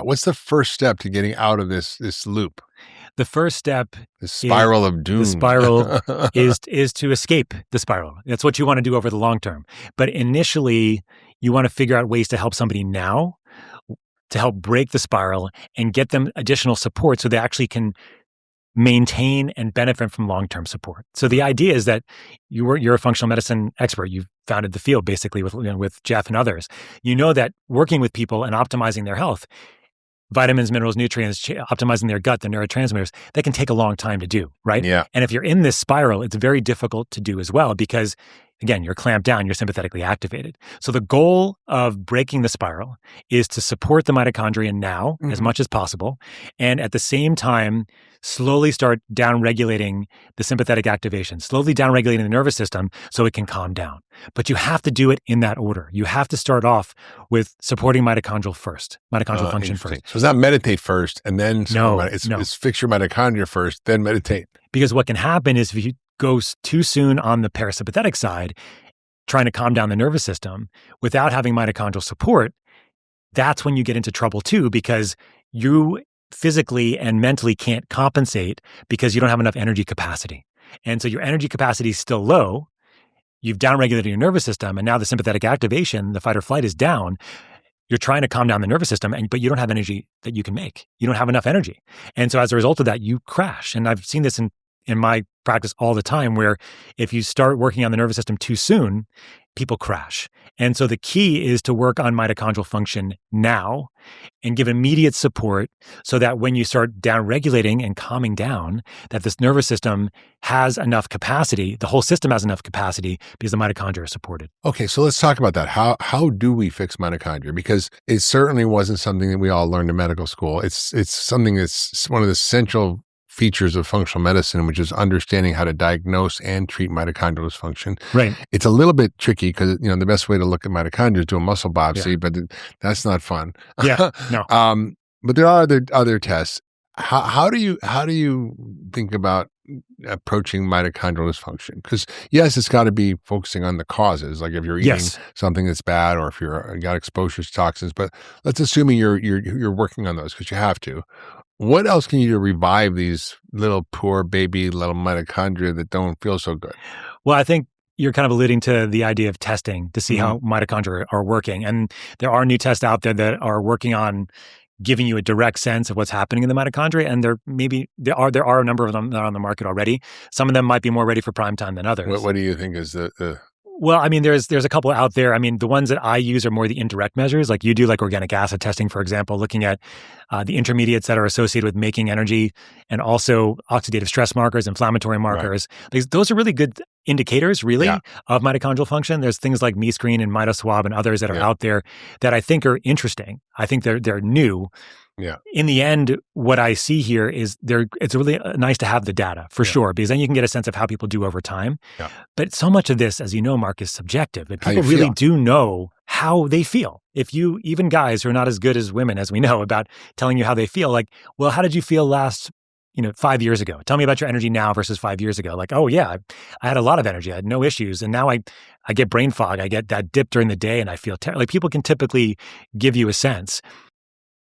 what's the first step to getting out of this loop? The first step, the spiral of doom. The spiral is to escape the spiral. That's what you want to do over the long term. But initially, you want to figure out ways to help somebody now to help break the spiral and get them additional support so they actually can maintain and benefit from long-term support. So the idea is that you're a functional medicine expert. You've founded the field basically with Jeff and others. You know that working with people and optimizing their health, vitamins, minerals, nutrients, optimizing their gut, the neurotransmitters, that can take a long time to do, right? Yeah. And if you're in this spiral, it's very difficult to do as well because, again, you're clamped down, you're sympathetically activated. So the goal of breaking the spiral is to support the mitochondria now as much as possible, and at the same time, slowly start down-regulating the sympathetic activation, slowly down-regulating the nervous system so it can calm down. But you have to do it in that order. You have to start off with supporting mitochondrial function first. So it's not meditate first and then it's fix your mitochondria first, then meditate. Because what can happen is if you go too soon on the parasympathetic side, trying to calm down the nervous system without having mitochondrial support, that's when you get into trouble too, because you physically and mentally can't compensate because you don't have enough energy capacity. And so your energy capacity is still low. You've downregulated your nervous system, and now the sympathetic activation, the fight or flight, is down. You're trying to calm down the nervous system, but you don't have energy that you can make. You don't have enough energy. And so as a result of that, you crash. And I've seen this in my practice all the time, where if you start working on the nervous system too soon, people crash. And so the key is to work on mitochondrial function now and give immediate support so that when you start down-regulating and calming down, that this nervous system has enough capacity, the whole system has enough capacity because the mitochondria are supported. Okay, so let's talk about that. How do we fix mitochondria? Because it certainly wasn't something that we all learned in medical school. It's something that's one of the central features of functional medicine, which is understanding how to diagnose and treat mitochondrial dysfunction. Right. It's a little bit tricky because, the best way to look at mitochondria is do a muscle biopsy, but that's not fun. Yeah, no. But there are other tests. How do you think about approaching mitochondrial dysfunction? Because yes, it's got to be focusing on the causes, like if you're eating something that's bad or if you got exposure to toxins. But let's assume you're working on those because you have to. What else can you do to revive these little poor baby little mitochondria that don't feel so good? Well, I think you're kind of alluding to the idea of testing to see how mitochondria are working. And there are new tests out there that are working on giving you a direct sense of what's happening in the mitochondria. And there are a number of them that are on the market already. Some of them might be more ready for prime time than others. What do you think is the Well, I mean, there's a couple out there. I mean, the ones that I use are more the indirect measures, like you do, like organic acid testing, for example, looking at the intermediates that are associated with making energy, and also oxidative stress markers, inflammatory markers. Right. Those are really good indicators, really, of mitochondrial function. There's things like MeScreen and MitoSwab and others that are out there that I think are interesting. I think they're new. Yeah. In the end, what I see here is it's really nice to have the data for sure, because then you can get a sense of how people do over time. Yeah. But so much of this, as you know, Mark, is subjective. And people really do know how they feel. If you, even guys who are not as good as women, as we know, about telling you how they feel, like, well, how did you feel last 5 years ago? Tell me about your energy now versus 5 years ago. Like, oh yeah, I had a lot of energy. I had no issues. And now I get brain fog. I get that dip during the day and I feel like people can typically give you a sense.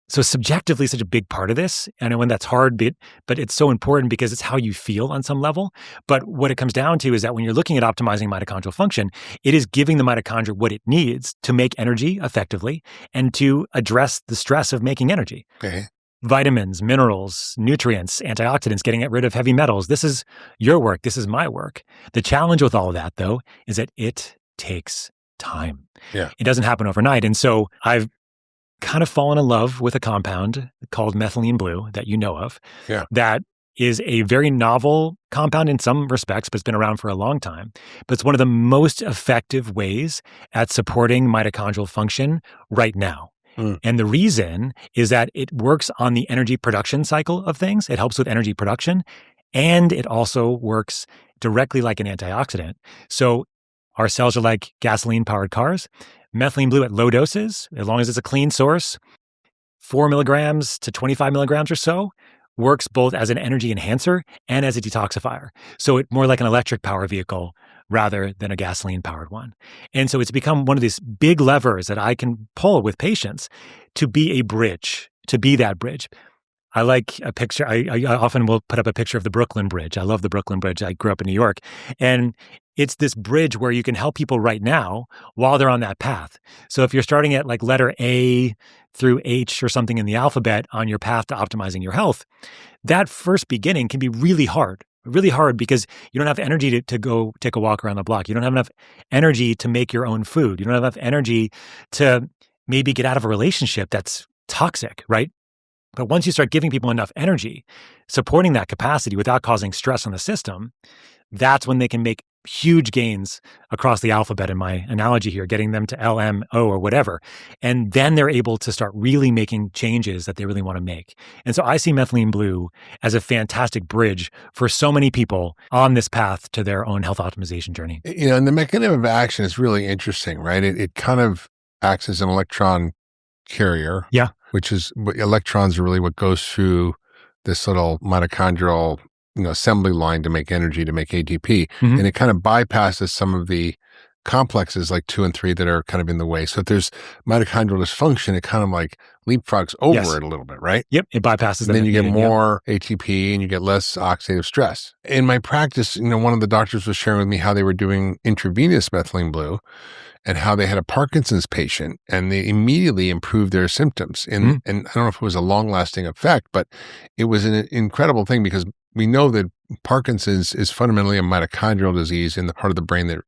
So subjectively, such a big part of this. And when that's hard, but it's so important because it's how you feel on some level. But what it comes down to is that when you're looking at optimizing mitochondrial function, it is giving the mitochondria what it needs to make energy effectively and to address the stress of making energy. Okay. Vitamins, minerals, nutrients, antioxidants, getting rid of heavy metals. This is your work. This is my work. The challenge with all of that, though, is that it takes time. Yeah. It doesn't happen overnight. And so I've kind of fallen in love with a compound called methylene blue that you know of. Yeah. That is a very novel compound in some respects, but it's been around for a long time. But it's one of the most effective ways at supporting mitochondrial function right now. And the reason is that it works on the energy production cycle of things. It helps with energy production, and it also works directly like an antioxidant. So our cells are like gasoline-powered cars. Methylene blue at low doses, as long as it's a clean source, 4 milligrams to 25 milligrams or so, works both as an energy enhancer and as a detoxifier. So it's more like an electric power vehicle rather than a gasoline-powered one. And so it's become one of these big levers that I can pull with patients to be a bridge, to be that bridge. I like a picture. I often will put up a picture of the Brooklyn Bridge. I love the Brooklyn Bridge. I grew up in New York. And it's this bridge where you can help people right now while they're on that path. So if you're starting at like letter A through H or something in the alphabet on your path to optimizing your health, that first beginning can be really hard because you don't have energy to go take a walk around the block. You don't have enough energy to make your own food. You don't have enough energy to maybe get out of a relationship that's toxic, right? But once you start giving people enough energy, supporting that capacity without causing stress on the system, that's when they can make huge gains across the alphabet in my analogy here, getting them to L, M, O, or whatever. And then they're able to start really making changes that they really want to make. And so I see Methylene Blue as a fantastic bridge for so many people on this path to their own health optimization journey. And the mechanism of action is really interesting, right? It kind of acts as an electron carrier. Yeah. Which is, electrons are really what goes through this little mitochondrial assembly line to make energy, to make ATP. Mm-hmm. And it kind of bypasses some of the complexes like 2 and 3 that are kind of in the way. So if there's mitochondrial dysfunction, it kind of like leapfrogs over it a little bit, right? Yep. It bypasses and then you get more ATP and you get less oxidative stress. In my practice, one of the doctors was sharing with me how they were doing intravenous Methylene Blue and how they had a Parkinson's patient and they immediately improved their symptoms. And I don't know if it was a long-lasting effect, but it was an incredible thing because we know that Parkinson's is fundamentally a mitochondrial disease in the part of the brain that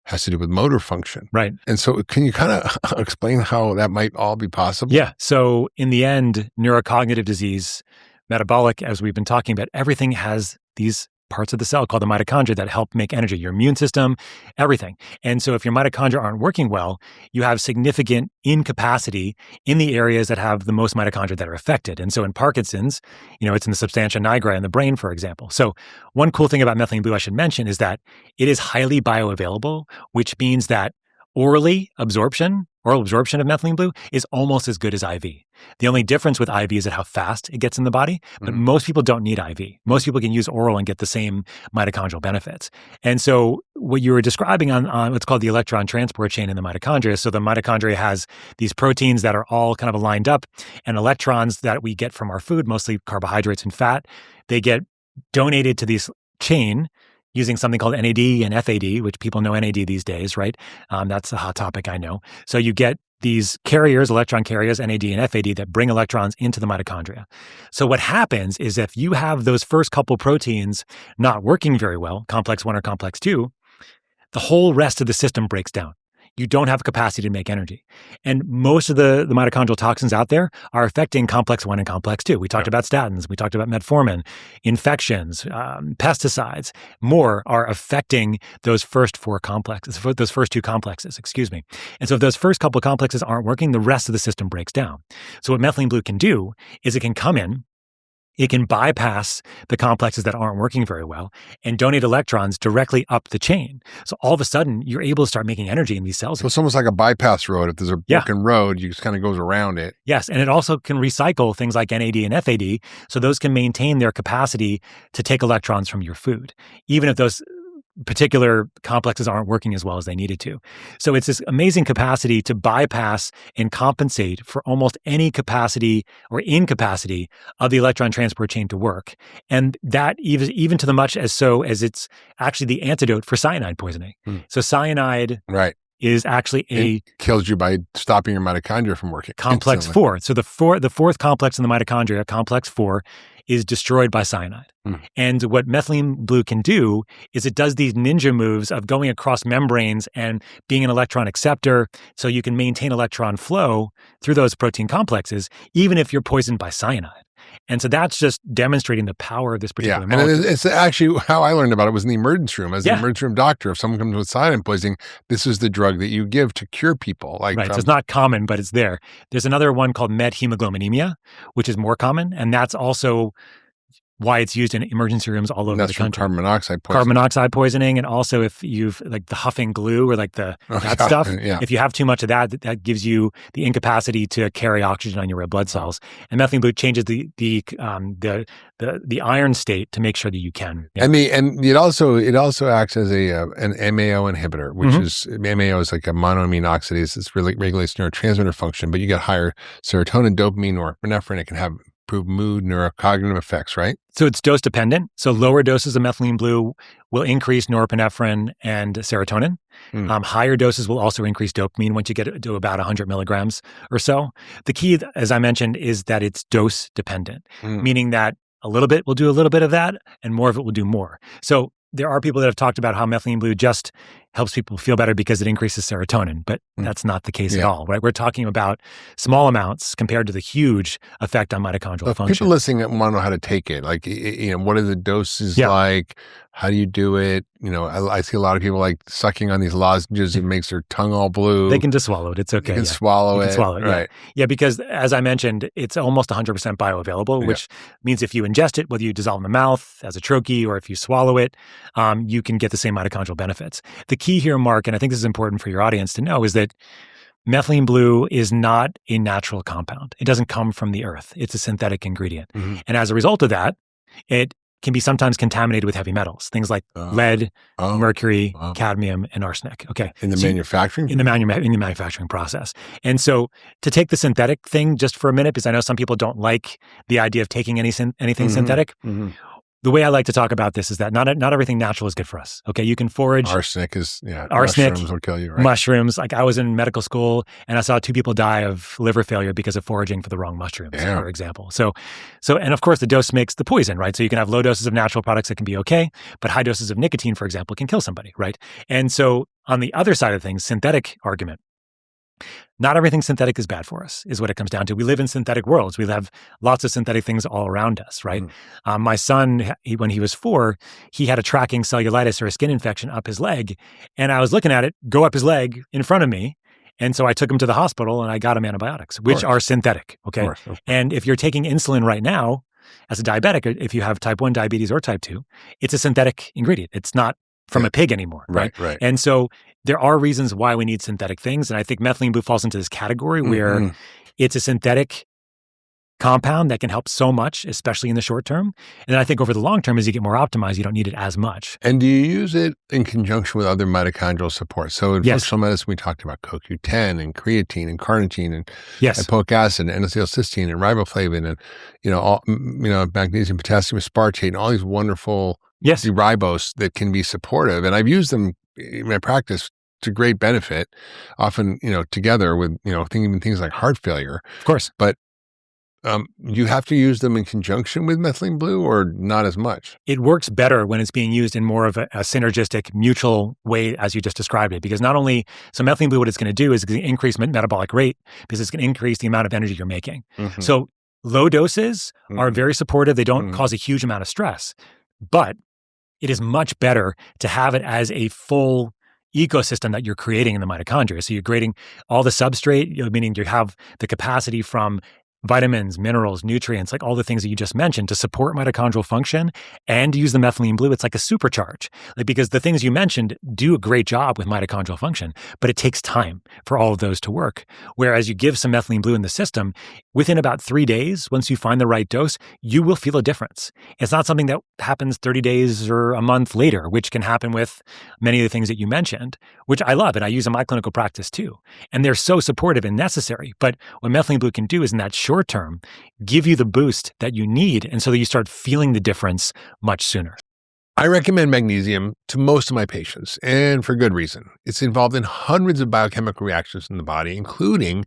has to do with motor function. Right. And so can you kind of explain how that might all be possible? Yeah. So in the end, neurocognitive disease, metabolic, as we've been talking about, everything has these parts of the cell called the mitochondria that help make energy, your immune system, everything. And so if your mitochondria aren't working well, you have significant incapacity in the areas that have the most mitochondria that are affected. And so in Parkinson's, it's in the substantia nigra in the brain, for example. So one cool thing about Methylene Blue I should mention is that it is highly bioavailable, which means that oral absorption of Methylene Blue is almost as good as IV. The only difference with IV is at how fast it gets in the body, but most people don't need IV. Most people can use oral and get the same mitochondrial benefits. And so what you were describing on what's called the electron transport chain in the mitochondria, so the mitochondria has these proteins that are all kind of aligned up, and electrons that we get from our food, mostly carbohydrates and fat, they get donated to this chain using something called NAD and FAD, which people know NAD these days, right? That's a hot topic, I know. So you get these carriers, electron carriers, NAD and FAD, that bring electrons into the mitochondria. So what happens is if you have those first couple proteins not working very well, complex 1 or complex 2, the whole rest of the system breaks down. You don't have capacity to make energy. And most of the mitochondrial toxins out there are affecting complex 1 and complex 2. We talked about statins, we talked about metformin, infections, pesticides. More are affecting those first 4 complexes, those first 2 complexes, And so if those first couple complexes aren't working, the rest of the system breaks down. So what Methylene Blue can do is it can come in, it can bypass the complexes that aren't working very well and donate electrons directly up the chain. So all of a sudden, you're able to start making energy in these cells. So it's almost like a bypass road. If there's a broken road, you just kind of goes around it. Yes, and it also can recycle things like NAD and FAD, so those can maintain their capacity to take electrons from your food, even if those particular complexes aren't working as well as they needed to. So it's this amazing capacity to bypass and compensate for almost any capacity or incapacity of the electron transport chain to work. And that even to the much as so as it's actually the antidote for cyanide poisoning. So cyanide is actually it kills you by stopping your mitochondria from working. Complex 4. So the fourth complex in the mitochondria, complex 4, is destroyed by cyanide. And what Methylene Blue can do is it does these ninja moves of going across membranes and being an electron acceptor, so you can maintain electron flow through those protein complexes, even if you're poisoned by cyanide. And so that's just demonstrating the power of this particular molecule. And it's actually how I learned about it was in the emergency room. As an emergency room doctor, if someone comes with cyanide poisoning, this is the drug that you give to cure people. So it's not common, but it's there. There's another one called methemoglobinemia, which is more common. And that's also why it's used in emergency rooms all over the country. Carbon monoxide poisoning. Carbon monoxide poisoning. And also if you've like the huffing glue or like that stuff, if you have too much of that, that gives you the incapacity to carry oxygen on your red blood cells. And Methylene Blue changes the iron state to make sure that you can. And it also acts as an MAO inhibitor, which is MAO is like a monoamine oxidase. It really regulates neurotransmitter function, but you get higher serotonin, dopamine, or epinephrine. It can have improved mood, neurocognitive effects, right? So it's dose dependent. So lower doses of Methylene Blue will increase norepinephrine and serotonin. Higher doses will also increase dopamine once you get to about 100 milligrams or so. The key, as I mentioned, is that it's dose dependent, meaning that a little bit will do a little bit of that and more of it will do more. So there are people that have talked about how Methylene Blue just helps people feel better because it increases serotonin, but that's not the case at all, right? We're talking about small amounts compared to the huge effect on mitochondrial function. People listening want to know how to take it. Like, what are the doses like? How do you do it? I see a lot of people like sucking on these lozenges. It makes their tongue all blue. They can just swallow it. It's okay. You can swallow it. Right. Yeah, because as I mentioned, it's almost 100% bioavailable, which means if you ingest it, whether you dissolve in the mouth as a troche or if you swallow it, you can get the same mitochondrial benefits. The key here, Mark, and I think this is important for your audience to know, is that methylene blue is not a natural compound. It doesn't come from the earth. It's a synthetic ingredient. And as a result of that, it can be sometimes contaminated with heavy metals, things like lead, mercury, cadmium, and arsenic. Okay. In the manufacturing? In the manufacturing process. And so to take the synthetic thing just for a minute, because I know some people don't like the idea of taking anything synthetic. The way I like to talk about this is that not everything natural is good for us. Okay, you can forage. Arsenic, mushrooms will kill you, right? Mushrooms. Like I was in medical school and I saw 2 people die of liver failure because of foraging for the wrong mushrooms, for example. So, and of course the dose makes the poison, right? So you can have low doses of natural products that can be okay, but high doses of nicotine, for example, can kill somebody, right? And so on the other side of things, synthetic argument. Not everything synthetic is bad for us, is what it comes down to. We live in synthetic worlds. We have lots of synthetic things all around us, right? My son, when he was 4, he had a tracking cellulitis or a skin infection up his leg. And I was looking at it go up his leg in front of me. And so I took him to the hospital and I got him antibiotics, which are synthetic, okay? Of course. And if you're taking insulin right now, as a diabetic, if you have type 1 diabetes or type 2, it's a synthetic ingredient. It's not from a pig anymore, right? And so there are reasons why we need synthetic things. And I think methylene blue falls into this category where it's a synthetic compound that can help so much, especially in the short term. And then I think over the long term, as you get more optimized, you don't need it as much. And do you use it in conjunction with other mitochondrial support? So in functional medicine, we talked about CoQ10 and creatine and carnitine and lipoic acid and N-acetylcysteine and riboflavin and magnesium, potassium aspartate and all these wonderful ribose that can be supportive. And I've used them in my practice to great benefit, often, together with, even things like heart failure. Of course. But you have to use them in conjunction with methylene blue or not as much? It works better when it's being used in more of a synergistic, mutual way, as you just described it. Because not only, so methylene blue, what it's going to do is it's going to increase metabolic rate because it's going to increase the amount of energy you're making. So low doses are very supportive. They don't cause a huge amount of stress. But it is much better to have it as a full ecosystem that you're creating in the mitochondria. So you're creating all the substrate, meaning you have the capacity from vitamins, minerals, nutrients, like all the things that you just mentioned to support mitochondrial function and use the methylene blue. It's like a supercharge, because the things you mentioned do a great job with mitochondrial function, but it takes time for all of those to work. Whereas you give some methylene blue in the system, within about 3 days, once you find the right dose, you will feel a difference. It's not something that happens 30 days or a month later, which can happen with many of the things that you mentioned, which I love and I use in my clinical practice too. And they're so supportive and necessary. But what methylene blue can do is in that short term, give you the boost that you need. And so that you start feeling the difference much sooner. I recommend magnesium to most of my patients, and for good reason. It's involved in hundreds of biochemical reactions in the body, including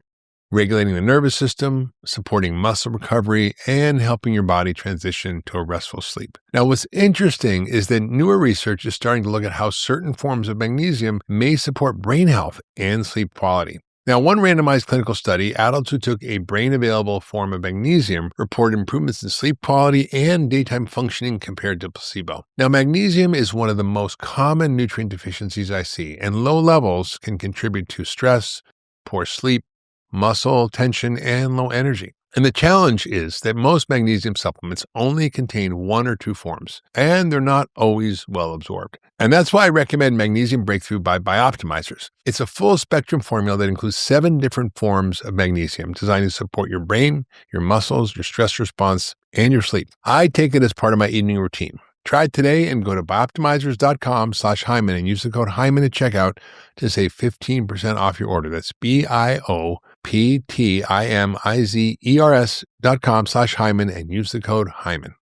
regulating the nervous system, supporting muscle recovery, and helping your body transition to a restful sleep. Now, what's interesting is that newer research is starting to look at how certain forms of magnesium may support brain health and sleep quality. Now, one randomized clinical study, adults who took a brain-available form of magnesium reported improvements in sleep quality and daytime functioning compared to placebo. Now, magnesium is one of the most common nutrient deficiencies I see, and low levels can contribute to stress, poor sleep, muscle tension, and low energy. And the challenge is that most magnesium supplements only contain 1 or 2 forms, and they're not always well absorbed. And that's why I recommend Magnesium Breakthrough by Bioptimizers. It's a full spectrum formula that includes 7 different forms of magnesium designed to support your brain, your muscles, your stress response, and your sleep. I take it as part of my evening routine. Try it today and go to bioptimizers.com/Hyman and use the code Hyman at checkout to save 15% off your order. That's bioptimizers.com/Hyman and use the code Hyman.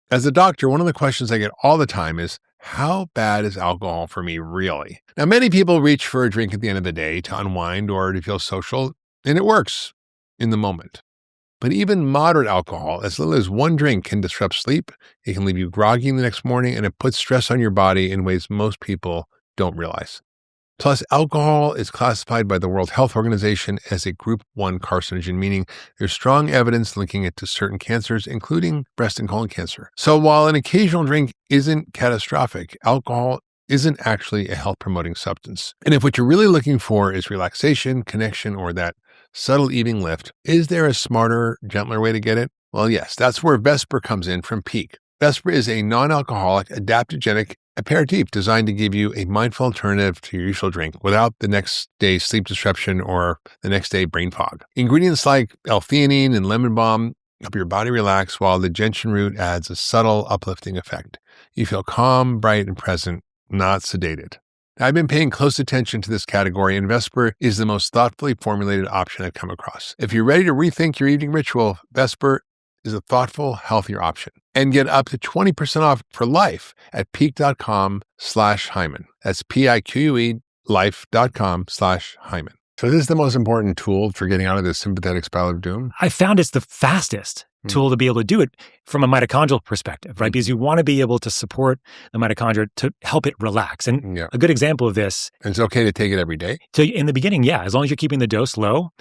As a doctor, one of the questions I get all the time is, how bad is alcohol for me really? Now, many people reach for a drink at the end of the day to unwind or to feel social, and it works in the moment. But even moderate alcohol, as little as 1 drink, can disrupt sleep. It can leave you groggy the next morning, and it puts stress on your body in ways most people don't realize. Plus, alcohol is classified by the World Health Organization as a group 1 carcinogen, meaning there's strong evidence linking it to certain cancers, including breast and colon cancer. So while an occasional drink isn't catastrophic, alcohol isn't actually a health-promoting substance. And if what you're really looking for is relaxation, connection, or that subtle evening lift, is there a smarter, gentler way to get it? Well, yes, that's where Vesper comes in from Peak. Vesper is a non-alcoholic, adaptogenic aperitif designed to give you a mindful alternative to your usual drink without the next day's sleep disruption or the next day brain fog. Ingredients like L-theanine and lemon balm help your body relax, while the gentian root adds a subtle uplifting effect. You feel calm, bright, and present, not sedated. I've been paying close attention to this category, and Vesper is the most thoughtfully formulated option I've come across. If you're ready to rethink your evening ritual, Vesper is a thoughtful, healthier option. And get up to 20% off for life at peak.com/Hyman. That's PIQUE life.com/Hyman. So this is the most important tool for getting out of this sympathetic spiral of doom? I found it's the fastest tool to be able to do it from a mitochondrial perspective, right? Because you want to be able to support the mitochondria to help it relax. And a good example of this. And it's okay to take it every day? So in the beginning, yeah, as long as you're keeping the dose low.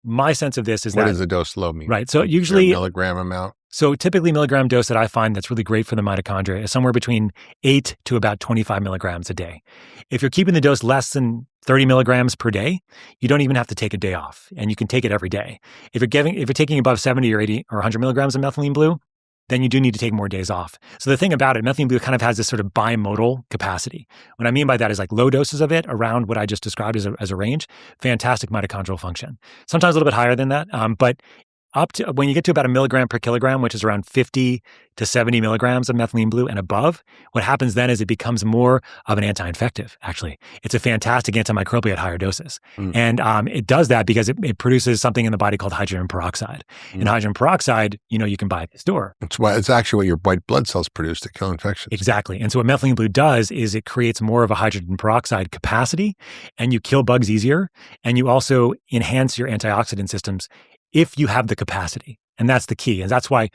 My sense of this is what does the dose low mean? Right. So usually milligram amount. So typically milligram dose that I find that's really great for the mitochondria is somewhere between 8 to about 25 milligrams a day. If you're keeping the dose less than 30 milligrams per day, you don't even have to take a day off, and you can take it every day. If you're taking above 70 or 80 or 100 milligrams of methylene blue, then you do need to take more days off. So the thing about it, methylene blue kind of has this sort of bimodal capacity. What I mean by that is like low doses of it around what I just described as a range, fantastic mitochondrial function. Sometimes a little bit higher than that, but up to when you get to about 1 milligram per kilogram, which is around 50 to 70 milligrams of methylene blue and above, what happens then is it becomes more of an anti-infective, actually. It's a fantastic antimicrobial at higher doses. And it does that because it produces something in the body called hydrogen peroxide. And hydrogen peroxide, you can buy at the store. It's actually what your white blood cells produce to kill infections. Exactly. And so what methylene blue does is it creates more of a hydrogen peroxide capacity, and you kill bugs easier, and you also enhance your antioxidant systems if you have the capacity. And that's the key. And that's why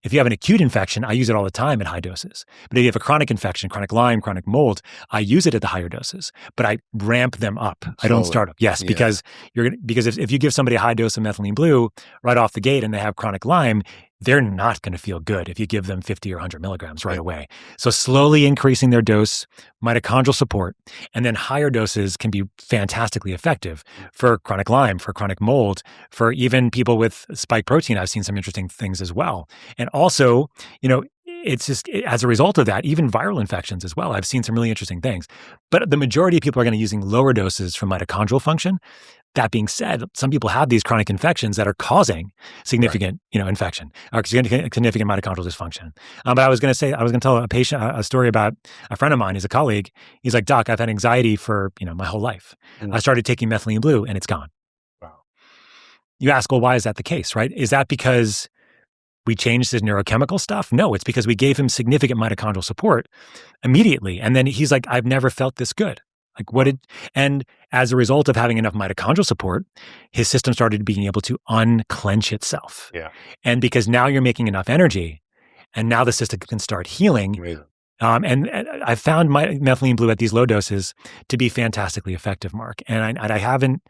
if you have an acute infection, I use it all the time at high doses. But if you have a chronic infection, chronic Lyme, chronic mold, I use it at the higher doses, but I ramp them up. I don't start up. Yes, because if you give somebody a high dose of methylene blue right off the gate and they have chronic Lyme, they're not going to feel good if you give them 50 or 100 milligrams right away. So slowly increasing their dose, mitochondrial support, and then higher doses can be fantastically effective for chronic Lyme, for chronic mold, for even people with spike protein. I've seen some interesting things as well. And also, it's just as a result of that, even viral infections as well. I've seen some really interesting things. But the majority of people are going to be using lower doses for mitochondrial function. That being said, some people have these chronic infections that are causing significant, infection or significant mitochondrial dysfunction. But I was going to tell a patient a story about a friend of mine. He's a colleague. He's like, "Doc, I've had anxiety for my whole life. I started taking methylene blue, and it's gone." Wow. You ask, well, why is that the case? Right? Is that because we changed his neurochemical stuff? No, it's because we gave him significant mitochondrial support immediately, and then he's like, "I've never felt this good." And as a result of having enough mitochondrial support, his system started being able to unclench itself. Yeah. And because now you're making enough energy, and now the system can start healing. Amazing. And I found my methylene blue at these low doses to be fantastically effective, Mark. And I haven't.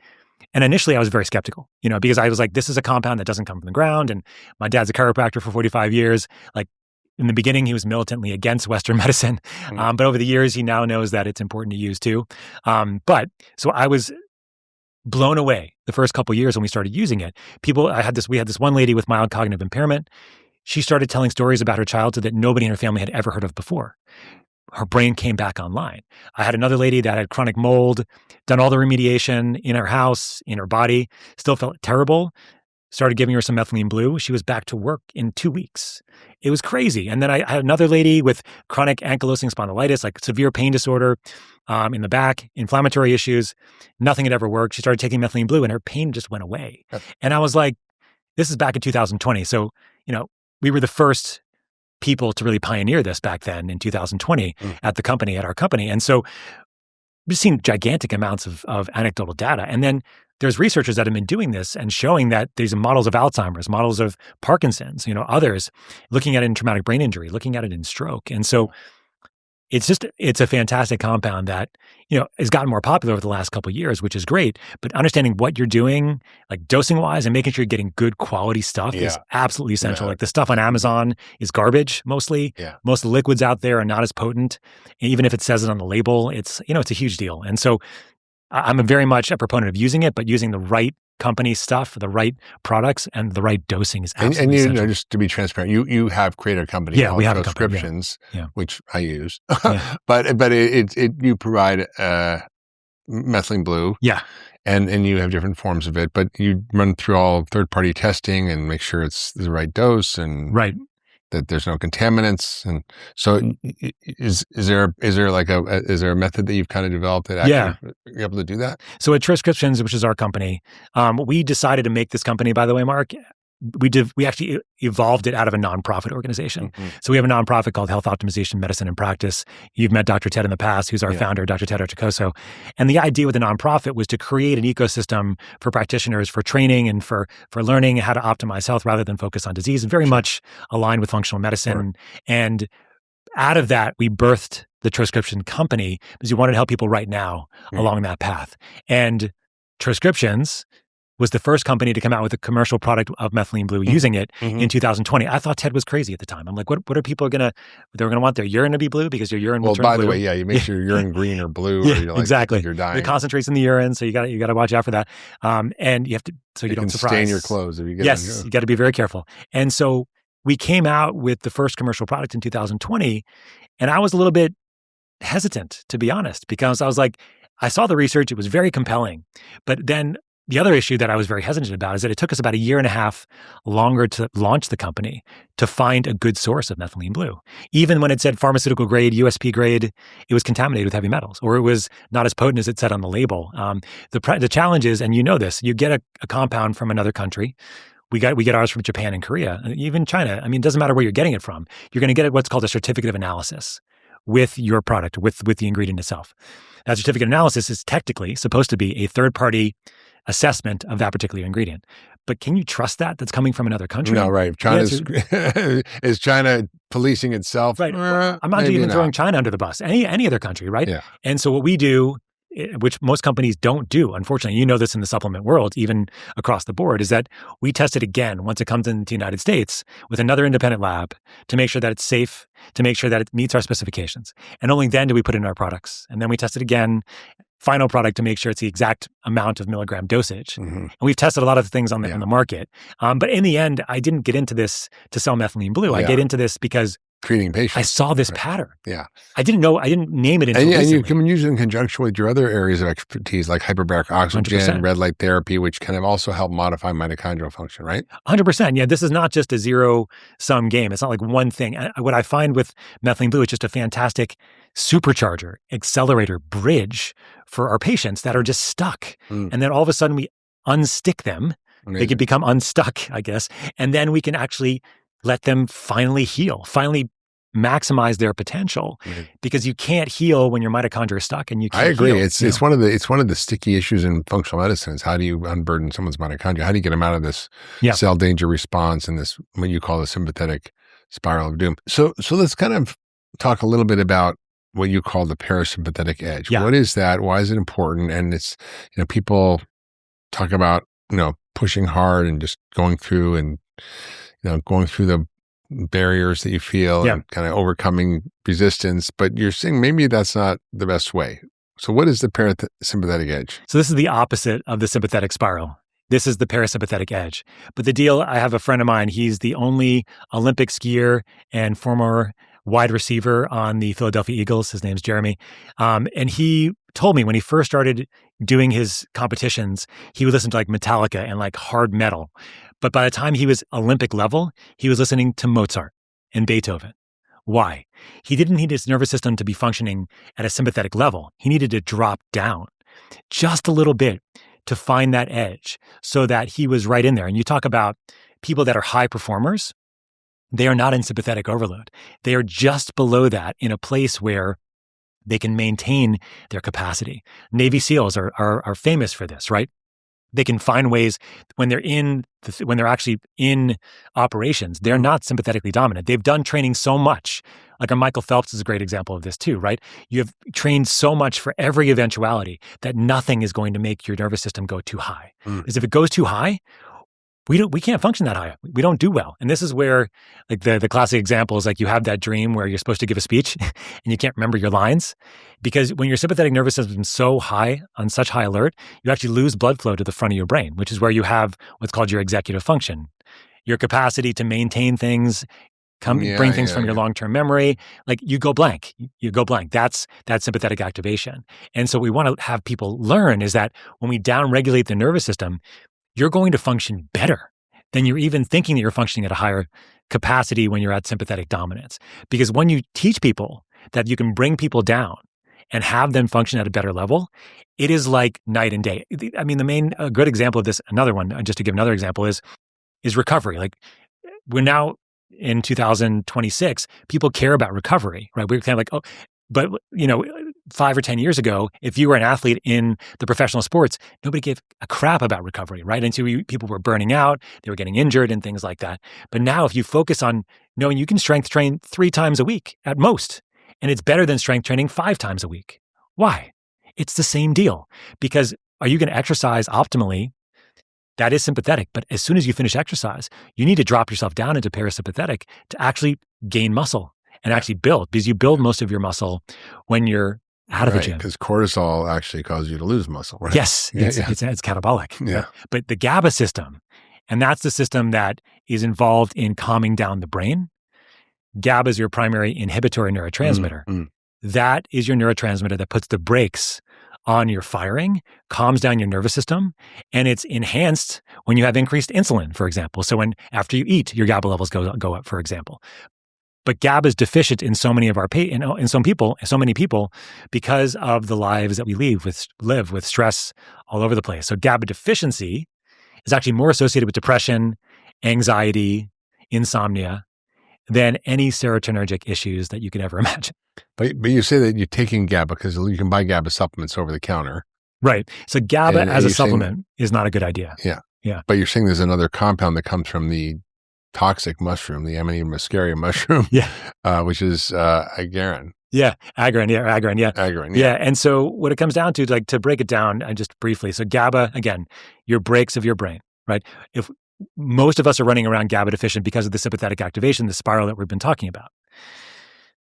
And initially, I was very skeptical, because I was like, this is a compound that doesn't come from the ground. And my dad's a chiropractor for 45 years. Like, in the beginning, he was militantly against Western medicine, but over the years, he now knows that it's important to use too. So I was blown away the first couple of years when we started using it. We had this one lady with mild cognitive impairment. She started telling stories about her childhood that nobody in her family had ever heard of before. Her brain came back online. I had another lady that had chronic mold, done all the remediation in her house, in her body, still felt terrible. Started giving her some methylene blue. She was back to work in 2 weeks. It was crazy. And then I had another lady with chronic ankylosing spondylitis, like severe pain disorder in the back, inflammatory issues. Nothing had ever worked. She started taking methylene blue and her pain just went away. Yep. And I was like, this is back in 2020. So, we were the first people to really pioneer this back then in 2020 at our company. And so we've seen gigantic amounts of anecdotal data. And then there's researchers that have been doing this and showing that these models of Alzheimer's, models of Parkinson's, others, looking at it in traumatic brain injury, looking at it in stroke. And so it's a fantastic compound that, has gotten more popular over the last couple of years, which is great. But understanding what you're doing, like dosing wise and making sure you're getting good quality stuff is absolutely essential. Yeah. Like the stuff on Amazon is garbage mostly. Yeah. Most of the liquids out there are not as potent. And even if it says it on the label, it's a huge deal. And so I'm very much a proponent of using it, but using the right company stuff, the right products, and the right dosing is absolutely essential. Just to be transparent, you have created a company called Troscriptions, which I use. But you provide methylene blue. Yeah. And you have different forms of it, but you run through all third-party testing and make sure it's the right dose and that there's no contaminants. And so is there a method that you've kind of developed that actually you're able to do that? So at Troscriptions, which is our company, we decided to make this company, by the way, Mark. We actually evolved it out of a nonprofit organization. Mm-hmm. So we have a nonprofit called Health Optimization Medicine and Practice. You've met Dr. Ted in the past, who's our founder, Dr. Ted Ochocoso. And the idea with the nonprofit was to create an ecosystem for practitioners for training and for learning how to optimize health rather than focus on disease, and very much aligned with functional medicine. Sure. And out of that, we birthed the Troscription company because we wanted to help people right now along that path. And Troscriptions was the first company to come out with a commercial product of methylene blue using it in 2020. I thought Ted was crazy at the time. I'm like, what are people they're going to want their urine to be blue because your urine will turn blue? Well, by the way, you make your urine green or blue or you're exactly. You're dying. It concentrates in the urine, so you got to watch out for that. And you have to, so you don't surprise. Stain your clothes if you get Yes, you got to be very careful. And so we came out with the first commercial product in 2020, and I was a little bit hesitant, to be honest, because I was like, I saw the research, it was very compelling, but then the other issue that I was very hesitant about is that it took us about a year and a half longer to launch the company to find a good source of methylene blue. Even when it said pharmaceutical grade, USP grade, it was contaminated with heavy metals, or it was not as potent as it said on the label. The challenge is, and you know this, you get a compound from another country. We get ours from Japan and Korea, even China. I mean, it doesn't matter where you're getting it from. You're going to get what's called a certificate of analysis with your product, with the ingredient itself. That certificate of analysis is technically supposed to be a third-party assessment of that particular ingredient. But can you trust that? That's coming from another country? No, right. Is China policing itself? Right. I'm not even throwing China under the bus. Any other country, right? Yeah. And so what we do, which most companies don't do, unfortunately, you know this in the supplement world, even across the board, is that we test it again once it comes into the United States with another independent lab to make sure that it's safe, to make sure that it meets our specifications. And only then do we put it in our products. And then we test it again, final product, to make sure it's the exact amount of milligram dosage. Mm-hmm. And we've tested a lot of things on the market. But in the end, I didn't get into this to sell methylene blue. I get into this because treating patients. I saw this pattern. Yeah. I didn't name it until recently. And you can use it in conjunction with your other areas of expertise, like hyperbaric oxygen, 100%. Red light therapy, which can also help modify mitochondrial function, right? 100%. Yeah, this is not just a zero-sum game. It's not like one thing. What I find with methylene blue is just a fantastic supercharger, accelerator, bridge for our patients that are just stuck. And then all of a sudden we unstick them. Amazing. They can become unstuck, I guess. And then we can actually let them finally heal, finally maximize their potential, because you can't heal when your mitochondria are stuck, and you can't. I agree. Heal, it's one of the sticky issues in functional medicine is how do you unburden someone's mitochondria? How do you get them out of this cell danger response and this what you call the sympathetic spiral of doom? So let's kind of talk a little bit about what you call the parasympathetic edge. Yeah. What is that? Why is it important? And it's, people talk about, pushing hard and just going through the barriers that you feel and kind of overcoming resistance, but you're saying maybe that's not the best way. So what is the parasympathetic edge? So this is the opposite of the sympathetic spiral. This is the parasympathetic edge. But the deal, I have a friend of mine, he's the only Olympic skier and former wide receiver on the Philadelphia Eagles. His name's Jeremy. And he told me when he first started doing his competitions, he would listen to like Metallica and like hard metal. But by the time he was Olympic level, he was listening to Mozart and Beethoven. Why? He didn't need his nervous system to be functioning at a sympathetic level. He needed to drop down just a little bit to find that edge so that he was right in there. And you talk about people that are high performers, they are not in sympathetic overload. They are just below that in a place where they can maintain their capacity. Navy SEALs are famous for this, right? They can find ways when they're when they're actually in operations, they're not sympathetically dominant. They've done training so much. Like a Michael Phelps is a great example of this too, right? You have trained so much for every eventuality that nothing is going to make your nervous system go too high. Because if it goes too high, we can't function that high. We don't do well. And this is where like the classic example is like you have that dream where you're supposed to give a speech and you can't remember your lines because when your sympathetic nervous system is so high, on such high alert, you actually lose blood flow to the front of your brain, which is where you have what's called your executive function. Your capacity to maintain things, bring things from your long-term memory, like you go blank. You go blank. That's sympathetic activation. And so what we want to have people learn is that when we downregulate the nervous system, you're going to function better than you're even thinking that you're functioning at a higher capacity when you're at sympathetic dominance. Because when you teach people that you can bring people down and have them function at a better level, it is like night and day. I mean, a good example of this, another one, just to give another example, is recovery. Like we're now in 2026, people care about recovery, right? We're kind of like, oh, but 5 or 10 years ago, if you were an athlete in the professional sports, nobody gave a crap about recovery, right? Until people were burning out, they were getting injured and things like that. But now if you focus on knowing you can strength train 3 times a week at most, and it's better than strength training 5 times a week. Why? It's the same deal. Because are you going to exercise optimally? That is sympathetic. But as soon as you finish exercise, you need to drop yourself down into parasympathetic to actually gain muscle and actually build, because you build most of your muscle when you're out of the gym. Because cortisol actually causes you to lose muscle, right? Yes, it's catabolic. Yeah. But the GABA system, and that's the system that is involved in calming down the brain. GABA is your primary inhibitory neurotransmitter. That is your neurotransmitter that puts the brakes on your firing, calms down your nervous system, and it's enhanced when you have increased insulin, for example. So after you eat, your GABA levels go up, for example. But GABA is deficient in so many of our so many people, because of the lives that we live with stress all over the place. So GABA deficiency is actually more associated with depression, anxiety, insomnia than any serotonergic issues that you could ever imagine. But you say that you're taking GABA because you can buy GABA supplements over the counter. Right. So GABA as a supplement is not a good idea. Yeah. But you're saying there's another compound that comes from the toxic mushroom, the Amanita muscaria mushroom, which is agarin. Agarin. Yeah. And so what it comes down to, like to break it down just briefly. So GABA, again, your brakes of your brain, right? If most of us are running around GABA deficient because of the sympathetic activation, the spiral that we've been talking about.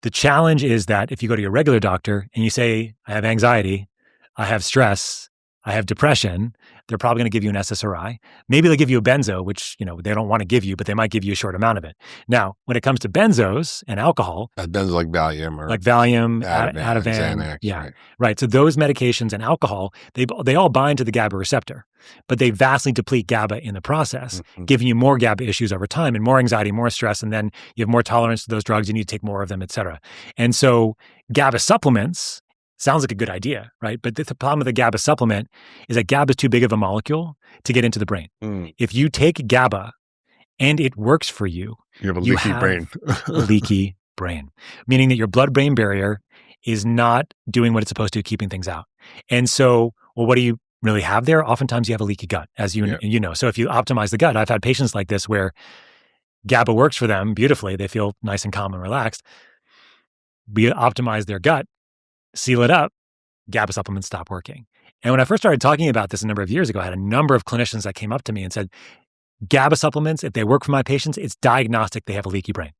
The challenge is that if you go to your regular doctor and you say, I have anxiety, I have stress, I have depression, they're probably going to give you an SSRI. Maybe they'll give you a benzo, which, they don't want to give you, but they might give you a short amount of it. Now, when it comes to benzos and alcohol. Benzo like Valium or Ativan. Xanax, Right. So those medications and alcohol, they all bind to the GABA receptor, but they vastly deplete GABA in the process, giving you more GABA issues over time and more anxiety, more stress, and then you have more tolerance to those drugs. You need to take more of them, et cetera. And so GABA supplements sounds like a good idea, right? But the problem with the GABA supplement is that GABA is too big of a molecule to get into the brain. If you take GABA and it works for you, you have a leaky brain. Leaky brain, meaning that your blood-brain barrier is not doing what it's supposed to, keeping things out. And so, what do you really have there? Oftentimes you have a leaky gut, as you know. So if you optimize the gut, I've had patients like this where GABA works for them beautifully. They feel nice and calm and relaxed. We optimize their gut, seal it up, GABA supplements stop working. And when I first started talking about this a number of years ago, I had a number of clinicians that came up to me and said, GABA supplements, if they work for my patients, it's diagnostic they have a leaky brain.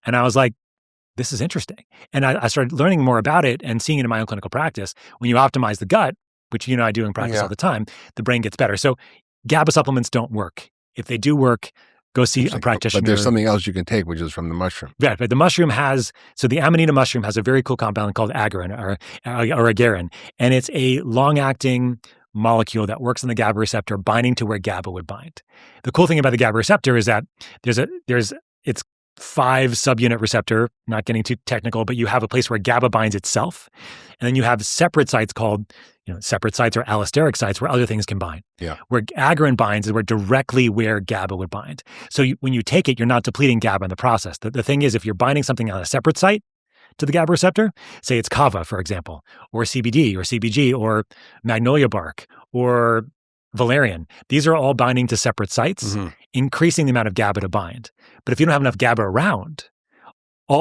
And I was like, this is interesting. And I started learning more about it and seeing it in my own clinical practice. When you optimize the gut, which I do in practice all the time, the brain gets better. So GABA supplements don't work. If they do work, go see a practitioner. But there's something else you can take, which is from the mushroom. Yeah, but the mushroom the Amanita mushroom has a very cool compound called agarin or agarin. And it's a long-acting molecule that works on the GABA receptor, binding to where GABA would bind. The cool thing about the GABA receptor is that it's 5 subunit receptor, not getting too technical, but you have a place where GABA binds itself. And then you have separate sites called, separate sites or allosteric sites where other things can bind. Yeah. Where agarin binds is directly where GABA would bind. So when you take it, you're not depleting GABA in the process. The thing is, if you're binding something on a separate site to the GABA receptor, say it's kava, for example, or CBD or CBG or magnolia bark or valerian. These are all binding to separate sites, increasing the amount of GABA to bind. But if you don't have enough GABA around,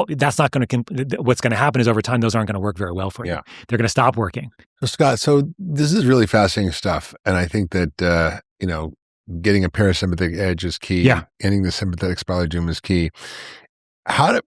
that's not going to, what's going to happen is over time, those aren't going to work very well for you. They're going to stop working. So Scott, this is really fascinating stuff. And I think that, getting a parasympathetic edge is key. Getting the sympathetic spiral doom is key. How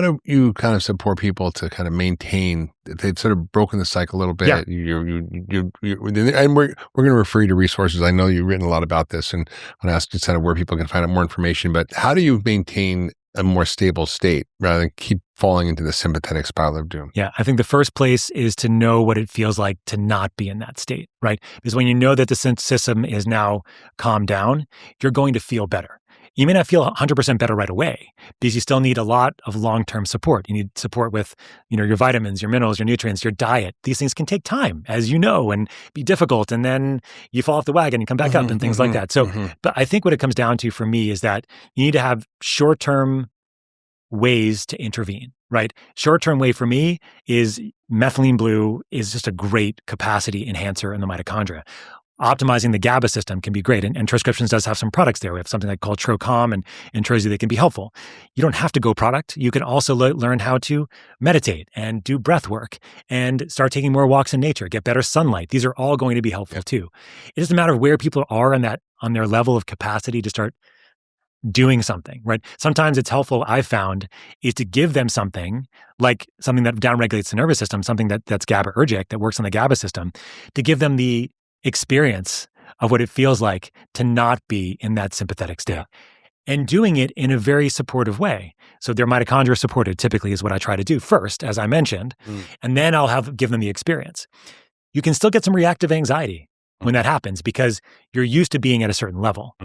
do you kind of support people to kind of maintain, they've sort of broken the cycle a little bit. And we're going to refer you to resources. I know you've written a lot about this, and I'll ask you kind of where people can find out more information, but how do you maintain a more stable state rather than keep falling into the sympathetic spiral of doom? Yeah, I think the first place is to know what it feels like to not be in that state, right? Because when you know that the system is now calmed down, you're going to feel better. You may not feel 100% better right away because you still need a lot of long-term support. You need support with, your vitamins, your minerals, your nutrients, your diet. These things can take time, as you know, and be difficult. And then you fall off the wagon and come back up and things like that. So, but I think what it comes down to for me is that you need to have short-term ways to intervene, right? Short-term way for me is methylene blue is just a great capacity enhancer in the mitochondria. Optimizing the GABA system can be great. And Troscriptions does have some products there. We have something like called Trocom and Trozi that can be helpful. You don't have to go product. You can also learn how to meditate and do breath work and start taking more walks in nature, get better sunlight. These are all going to be helpful too. It doesn't matter where people are on their level of capacity to start doing something, right? Sometimes it's helpful, I've found, is to give them something that downregulates the nervous system, something that's GABAergic, that works on the GABA system, to give them the experience of what it feels like to not be in that sympathetic state. And doing it in a very supportive way. So their mitochondria supported typically is what I try to do first, as I mentioned, and then I'll give them the experience. You can still get some reactive anxiety when that happens because you're used to being at a certain level.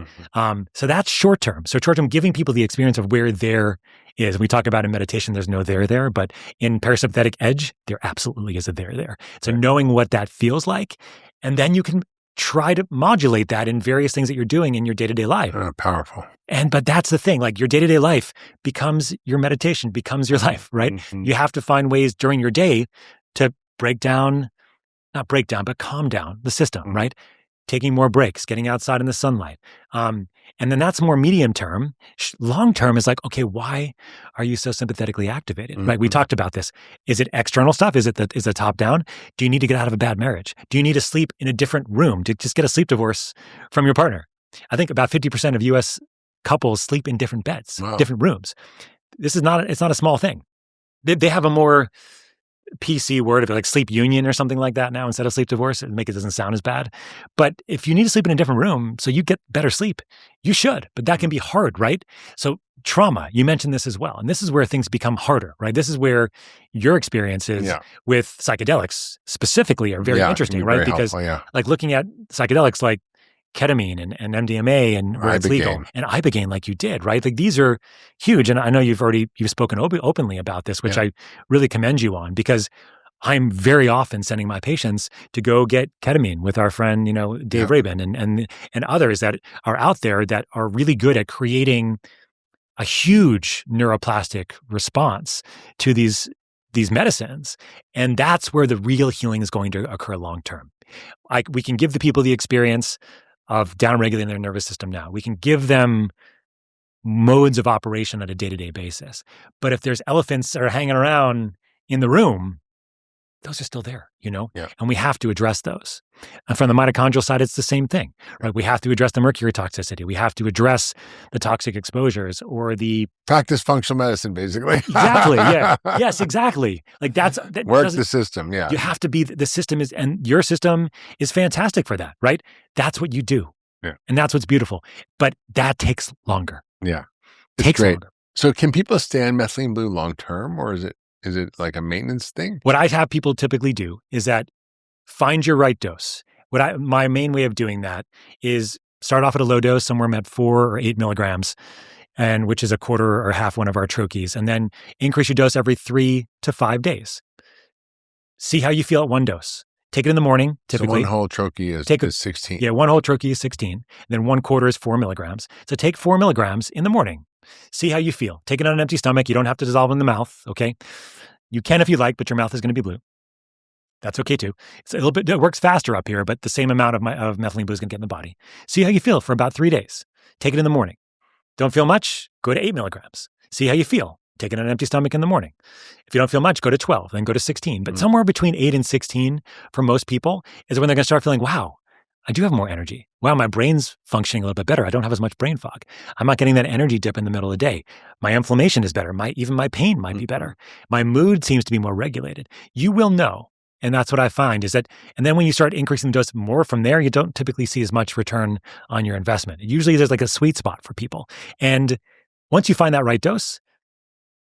So that's short term. So short term, giving people the experience of where there is. We talk about in meditation, there's no there, but in parasympathetic edge, there absolutely is a there. So knowing what that feels like, and then you can try to modulate that in various things that you're doing in your day-to-day life. Powerful. But that's the thing, like your day-to-day life becomes your meditation, becomes your life, right? You have to find ways during your day to not break down, but calm down the system, right? Taking more breaks, getting outside in the sunlight. And then that's more medium term. Long term is like, okay, why are you so sympathetically activated? Right? We talked about this. Is it external stuff? Is it top down? Do you need to get out of a bad marriage? Do you need to sleep in a different room to just get a sleep divorce from your partner? I think about 50% of US couples sleep in different beds, different rooms. It's not a small thing. They have a more PC word of it, like sleep union or something like that now instead of sleep divorce. It doesn't sound as bad. But if you need to sleep in a different room so you get better sleep, you should. But that can be hard, right? So trauma, you mentioned this as well. And this is where things become harder, right? This is where your experiences with psychedelics specifically are very interesting, right? Because like looking at psychedelics like ketamine and MDMA and where it's legal, and ibogaine like you did, right? Like these are huge. And I know you've spoken openly about this, which I really commend you on, because I'm very often sending my patients to go get ketamine with our friend, Dave Rabin and others that are out there that are really good at creating a huge neuroplastic response to these medicines. And that's where the real healing is going to occur long term. We can give the people the experience of downregulating their nervous system now. We can give them modes of operation on a day-to-day basis. But if there's elephants that are hanging around in the room, those are still there, and we have to address those. And from the mitochondrial side, it's the same thing, right? We have to address the mercury toxicity. We have to address the toxic exposures or practice functional medicine, basically. Exactly. Yeah. Yes, exactly. Like work the system. Yeah. You have to be, the system is, and your system is fantastic for that, right? That's what you do. Yeah. And that's what's beautiful. But that takes longer. Yeah. Takes great. longer. So can people stay on methylene blue long-term, or is it like a maintenance thing? What I have people typically do is that find your right dose. My main way of doing that is start off at a low dose, somewhere at 4 or 8 milligrams, and which is a quarter or half one of our troches, and then increase your dose every 3 to 5 days. See how you feel at one dose. Take it in the morning, typically. So one whole troche is 16. Yeah, one whole troche is 16. Then 1/4 is 4 milligrams. So take 4 milligrams in the morning. See how you feel. Take it on an empty stomach. You don't have to dissolve in the mouth, okay? You can if you like, but your mouth is going to be blue. That's okay too. It's a little bit, it works faster up here, but the same amount of methylene blue is going to get in the body. See how you feel for about 3 days. Take it in the morning. Don't feel much, go to 8 milligrams. See how you feel. Take it on an empty stomach in the morning. If you don't feel much, go to 12, then go to 16. But somewhere between 8 and 16 for most people is when they're going to start feeling, wow, I do have more energy. Wow, my brain's functioning a little bit better. I don't have as much brain fog. I'm not getting that energy dip in the middle of the day. My inflammation is better. Even my pain might be better. My mood seems to be more regulated. You will know. And that's what I find is that, and then when you start increasing the dose more from there, you don't typically see as much return on your investment. Usually there's like a sweet spot for people. And once you find that right dose,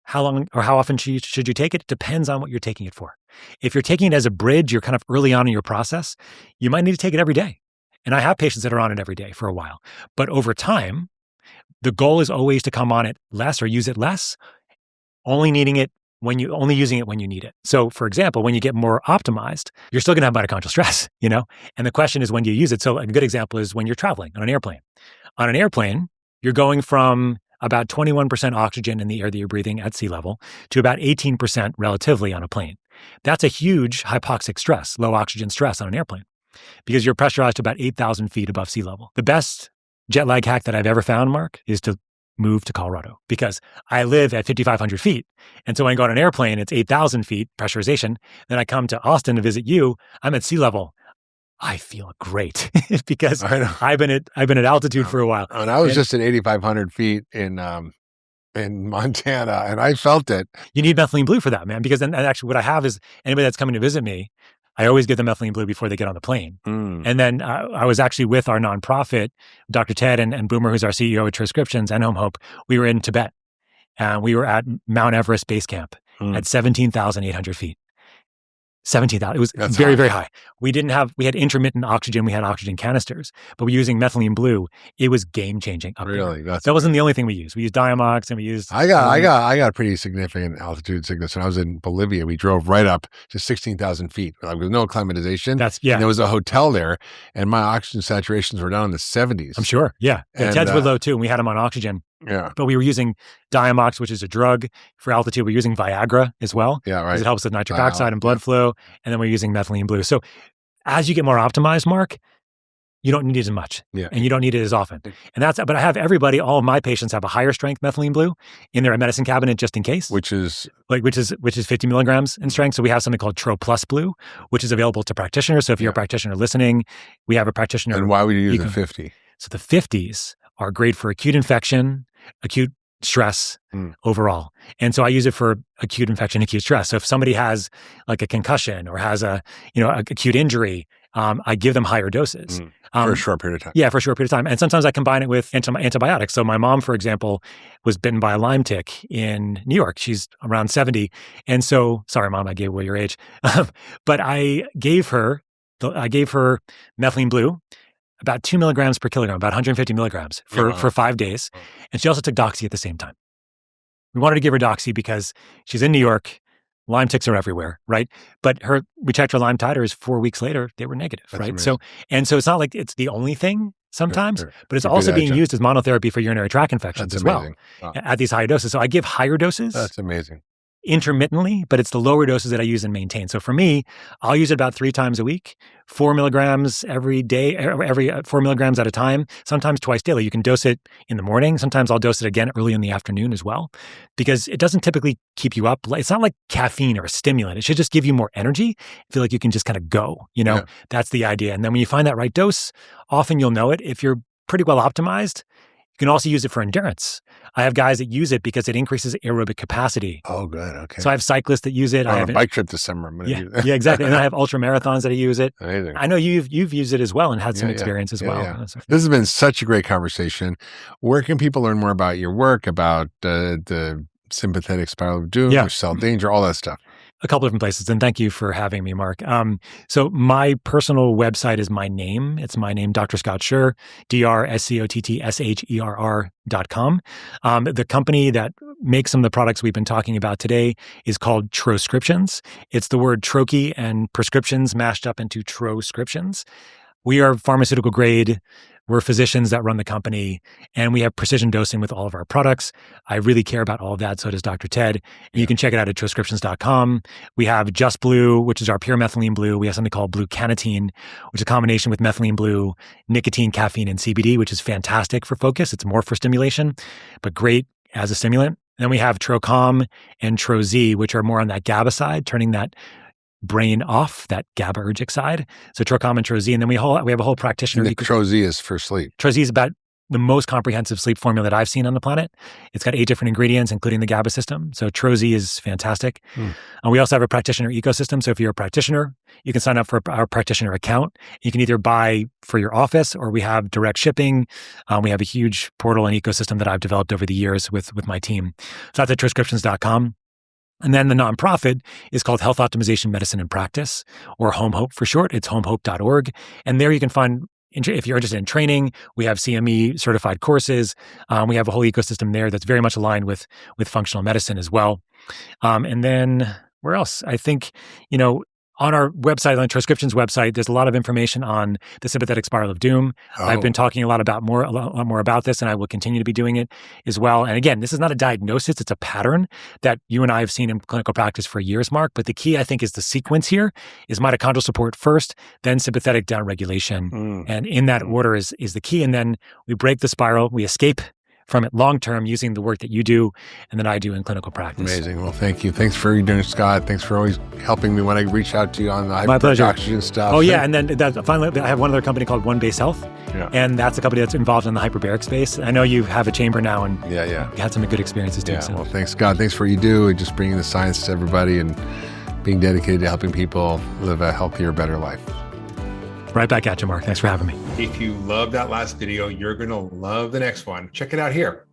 how long or how often should you take it? It depends on what you're taking it for. If you're taking it as a bridge, you're kind of early on in your process, you might need to take it every day. And I have patients that are on it every day for a while. But over time, the goal is always to come on it less or use it less, only using it when you need it. So for example, when you get more optimized, you're still going to have mitochondrial stress, And the question is, when do you use it? So a good example is when you're traveling on an airplane. On an airplane, you're going from about 21% oxygen in the air that you're breathing at sea level to about 18% relatively on a plane. That's a huge hypoxic stress, low oxygen stress on an airplane, because you're pressurized to about 8,000 feet above sea level. The best jet lag hack that I've ever found, Mark, is to move to Colorado, because I live at 5,500 feet. And so when I go on an airplane, it's 8,000 feet pressurization. Then I come to Austin to visit you. I'm at sea level. I feel great because I've been at altitude for a while. And I was just at 8,500 feet in Montana, and I felt it. You need methylene blue for that, man, because then actually what I have is anybody that's coming to visit me, I always give them methylene blue before they get on the plane. And then I was actually with our nonprofit, Dr. Ted and Boomer, who's our CEO at Troscriptions and Home Hope. We were in Tibet, and we were at Mount Everest Base Camp at 17,800 feet. 17,000. It was very, very high. We had intermittent oxygen. We had oxygen canisters, but we're using methylene blue. It was game changing. Really? That wasn't the only thing we used. We used Diamox and we used. I got pretty significant altitude sickness when I was in Bolivia. We drove right up to 16,000 feet. Like, with no acclimatization. And there was a hotel there, and my oxygen saturations were down in the 70s. I'm sure. Yeah. And Ted's were low too, and we had them on oxygen. Yeah. But we were using Diamox, which is a drug for altitude. We're using Viagra as well. Yeah, right. Because it helps with nitric oxide and blood flow. And then we're using methylene blue. So as you get more optimized, Mark, you don't need it as much. Yeah. And you don't need it as often. But I have all of my patients have a higher strength methylene blue in their medicine cabinet just in case. Which is 50 milligrams in strength. So we have something called Tro Plus Blue, which is available to practitioners. So if you're a practitioner listening, we have a practitioner. And why would you use the 50? So the 50s are great for acute infection, acute stress overall. And so I use it for acute infection, acute stress. So if somebody has like a concussion or has a acute injury, I give them higher doses. For a short period of time. Yeah, for a short period of time. And sometimes I combine it with antibiotics. So my mom, for example, was bitten by a Lyme tick in New York. She's around 70. And so, sorry, Mom, I gave away your age. But I gave her methylene blue, about 2 milligrams per kilogram, about 150 milligrams for 5 days. And she also took Doxy at the same time. We wanted to give her Doxy because she's in New York. Lyme ticks are everywhere, right? But we checked her Lyme titers 4 weeks later, they were negative, right? Amazing. So it's not like it's the only thing sometimes, but it's also being used as monotherapy for urinary tract infections as well at these higher doses. So I give higher doses. That's amazing. Intermittently, but it's the lower doses that I use and maintain. So for me, I'll use it about 3 times a week, 4 milligrams every day, every 4 milligrams at a time, sometimes twice daily. You can dose it in the morning. Sometimes I'll dose it again early in the afternoon as well, because it doesn't typically keep you up. It's not like caffeine or a stimulant. It should just give you more energy. I feel like you can just kind of go, That's the idea. And then when you find that right dose, often you'll know it. If you're pretty well optimized, you can also use it for endurance. I have guys that use it because it increases aerobic capacity. Oh, good. Okay. So I have cyclists that use it. On a bike trip this summer, I'm going to use it. Yeah, exactly. And I have ultra marathons that use it. Amazing. I know you've used it as well and had some experience as well. Yeah. This has been such a great conversation. Where can people learn more about your work, about the sympathetic spiral of doom, or cell danger, all that stuff? A couple different places. And thank you for having me, Mark. So my personal website is my name. It's my name, Dr. Scott Scherr, DrScottScherr.com. The company that makes some of the products we've been talking about today is called Troscriptions. It's the word troche and prescriptions mashed up into Troscriptions. We are pharmaceutical grade We're physicians that run the company, and we have precision dosing with all of our products. I really care about all of that. So does Dr. Ted. And you can check it out at Troscriptions.com. We have Just Blue, which is our pure methylene blue. We have something called Blue Canatine, which is a combination with methylene blue, nicotine, caffeine, and CBD, which is fantastic for focus. It's more for stimulation, but great as a stimulant. Then we have Trocom and Trozi, which are more on that GABA side, turning that brain off, that GABAergic side. So Trocom and Trozi. And then we have a whole practitioner. And the Trozi is for sleep. Trozi is about the most comprehensive sleep formula that I've seen on the planet. It's got 8 different ingredients, including the GABA system. So Trozi is fantastic. And we also have a practitioner ecosystem. So if you're a practitioner, you can sign up for our practitioner account. You can either buy for your office, or we have direct shipping. We have a huge portal and ecosystem that I've developed over the years with my team. So that's at Troscriptions.com. And then the nonprofit is called Health Optimization Medicine in Practice, or Home Hope for short. It's homehope.org. And there you can find, if you're interested in training, we have CME certified courses. We have a whole ecosystem there that's very much aligned with functional medicine as well. And then where else? I think, on our website, on the Troscriptions website, there's a lot of information on the sympathetic spiral of doom. I've been talking a lot more about this, and I will continue to be doing it as well. And again, this is not a diagnosis; it's a pattern that you and I have seen in clinical practice for years, Mark. But the key, I think, is the sequence here: is mitochondrial support first, then sympathetic downregulation, and in that order is the key. And then we break the spiral, we escape from it long-term using the work that you do and that I do in clinical practice. Amazing. Well, thank you. Thanks for doing, Scott. Thanks for always helping me when I reach out to you on the My pleasure. oxygen stuff. Oh, yeah. And then finally, I have one other company called One Base Health. Yeah. And that's a company that's involved in the hyperbaric space. I know you have a chamber now, and you had some good experiences too. Yeah. So. Well, thanks, Scott. Thanks for what you do and just bringing the science to everybody and being dedicated to helping people live a healthier, better life. Right back at you, Mark. Thanks for having me. If you love that last video, you're going to love the next one. Check it out here.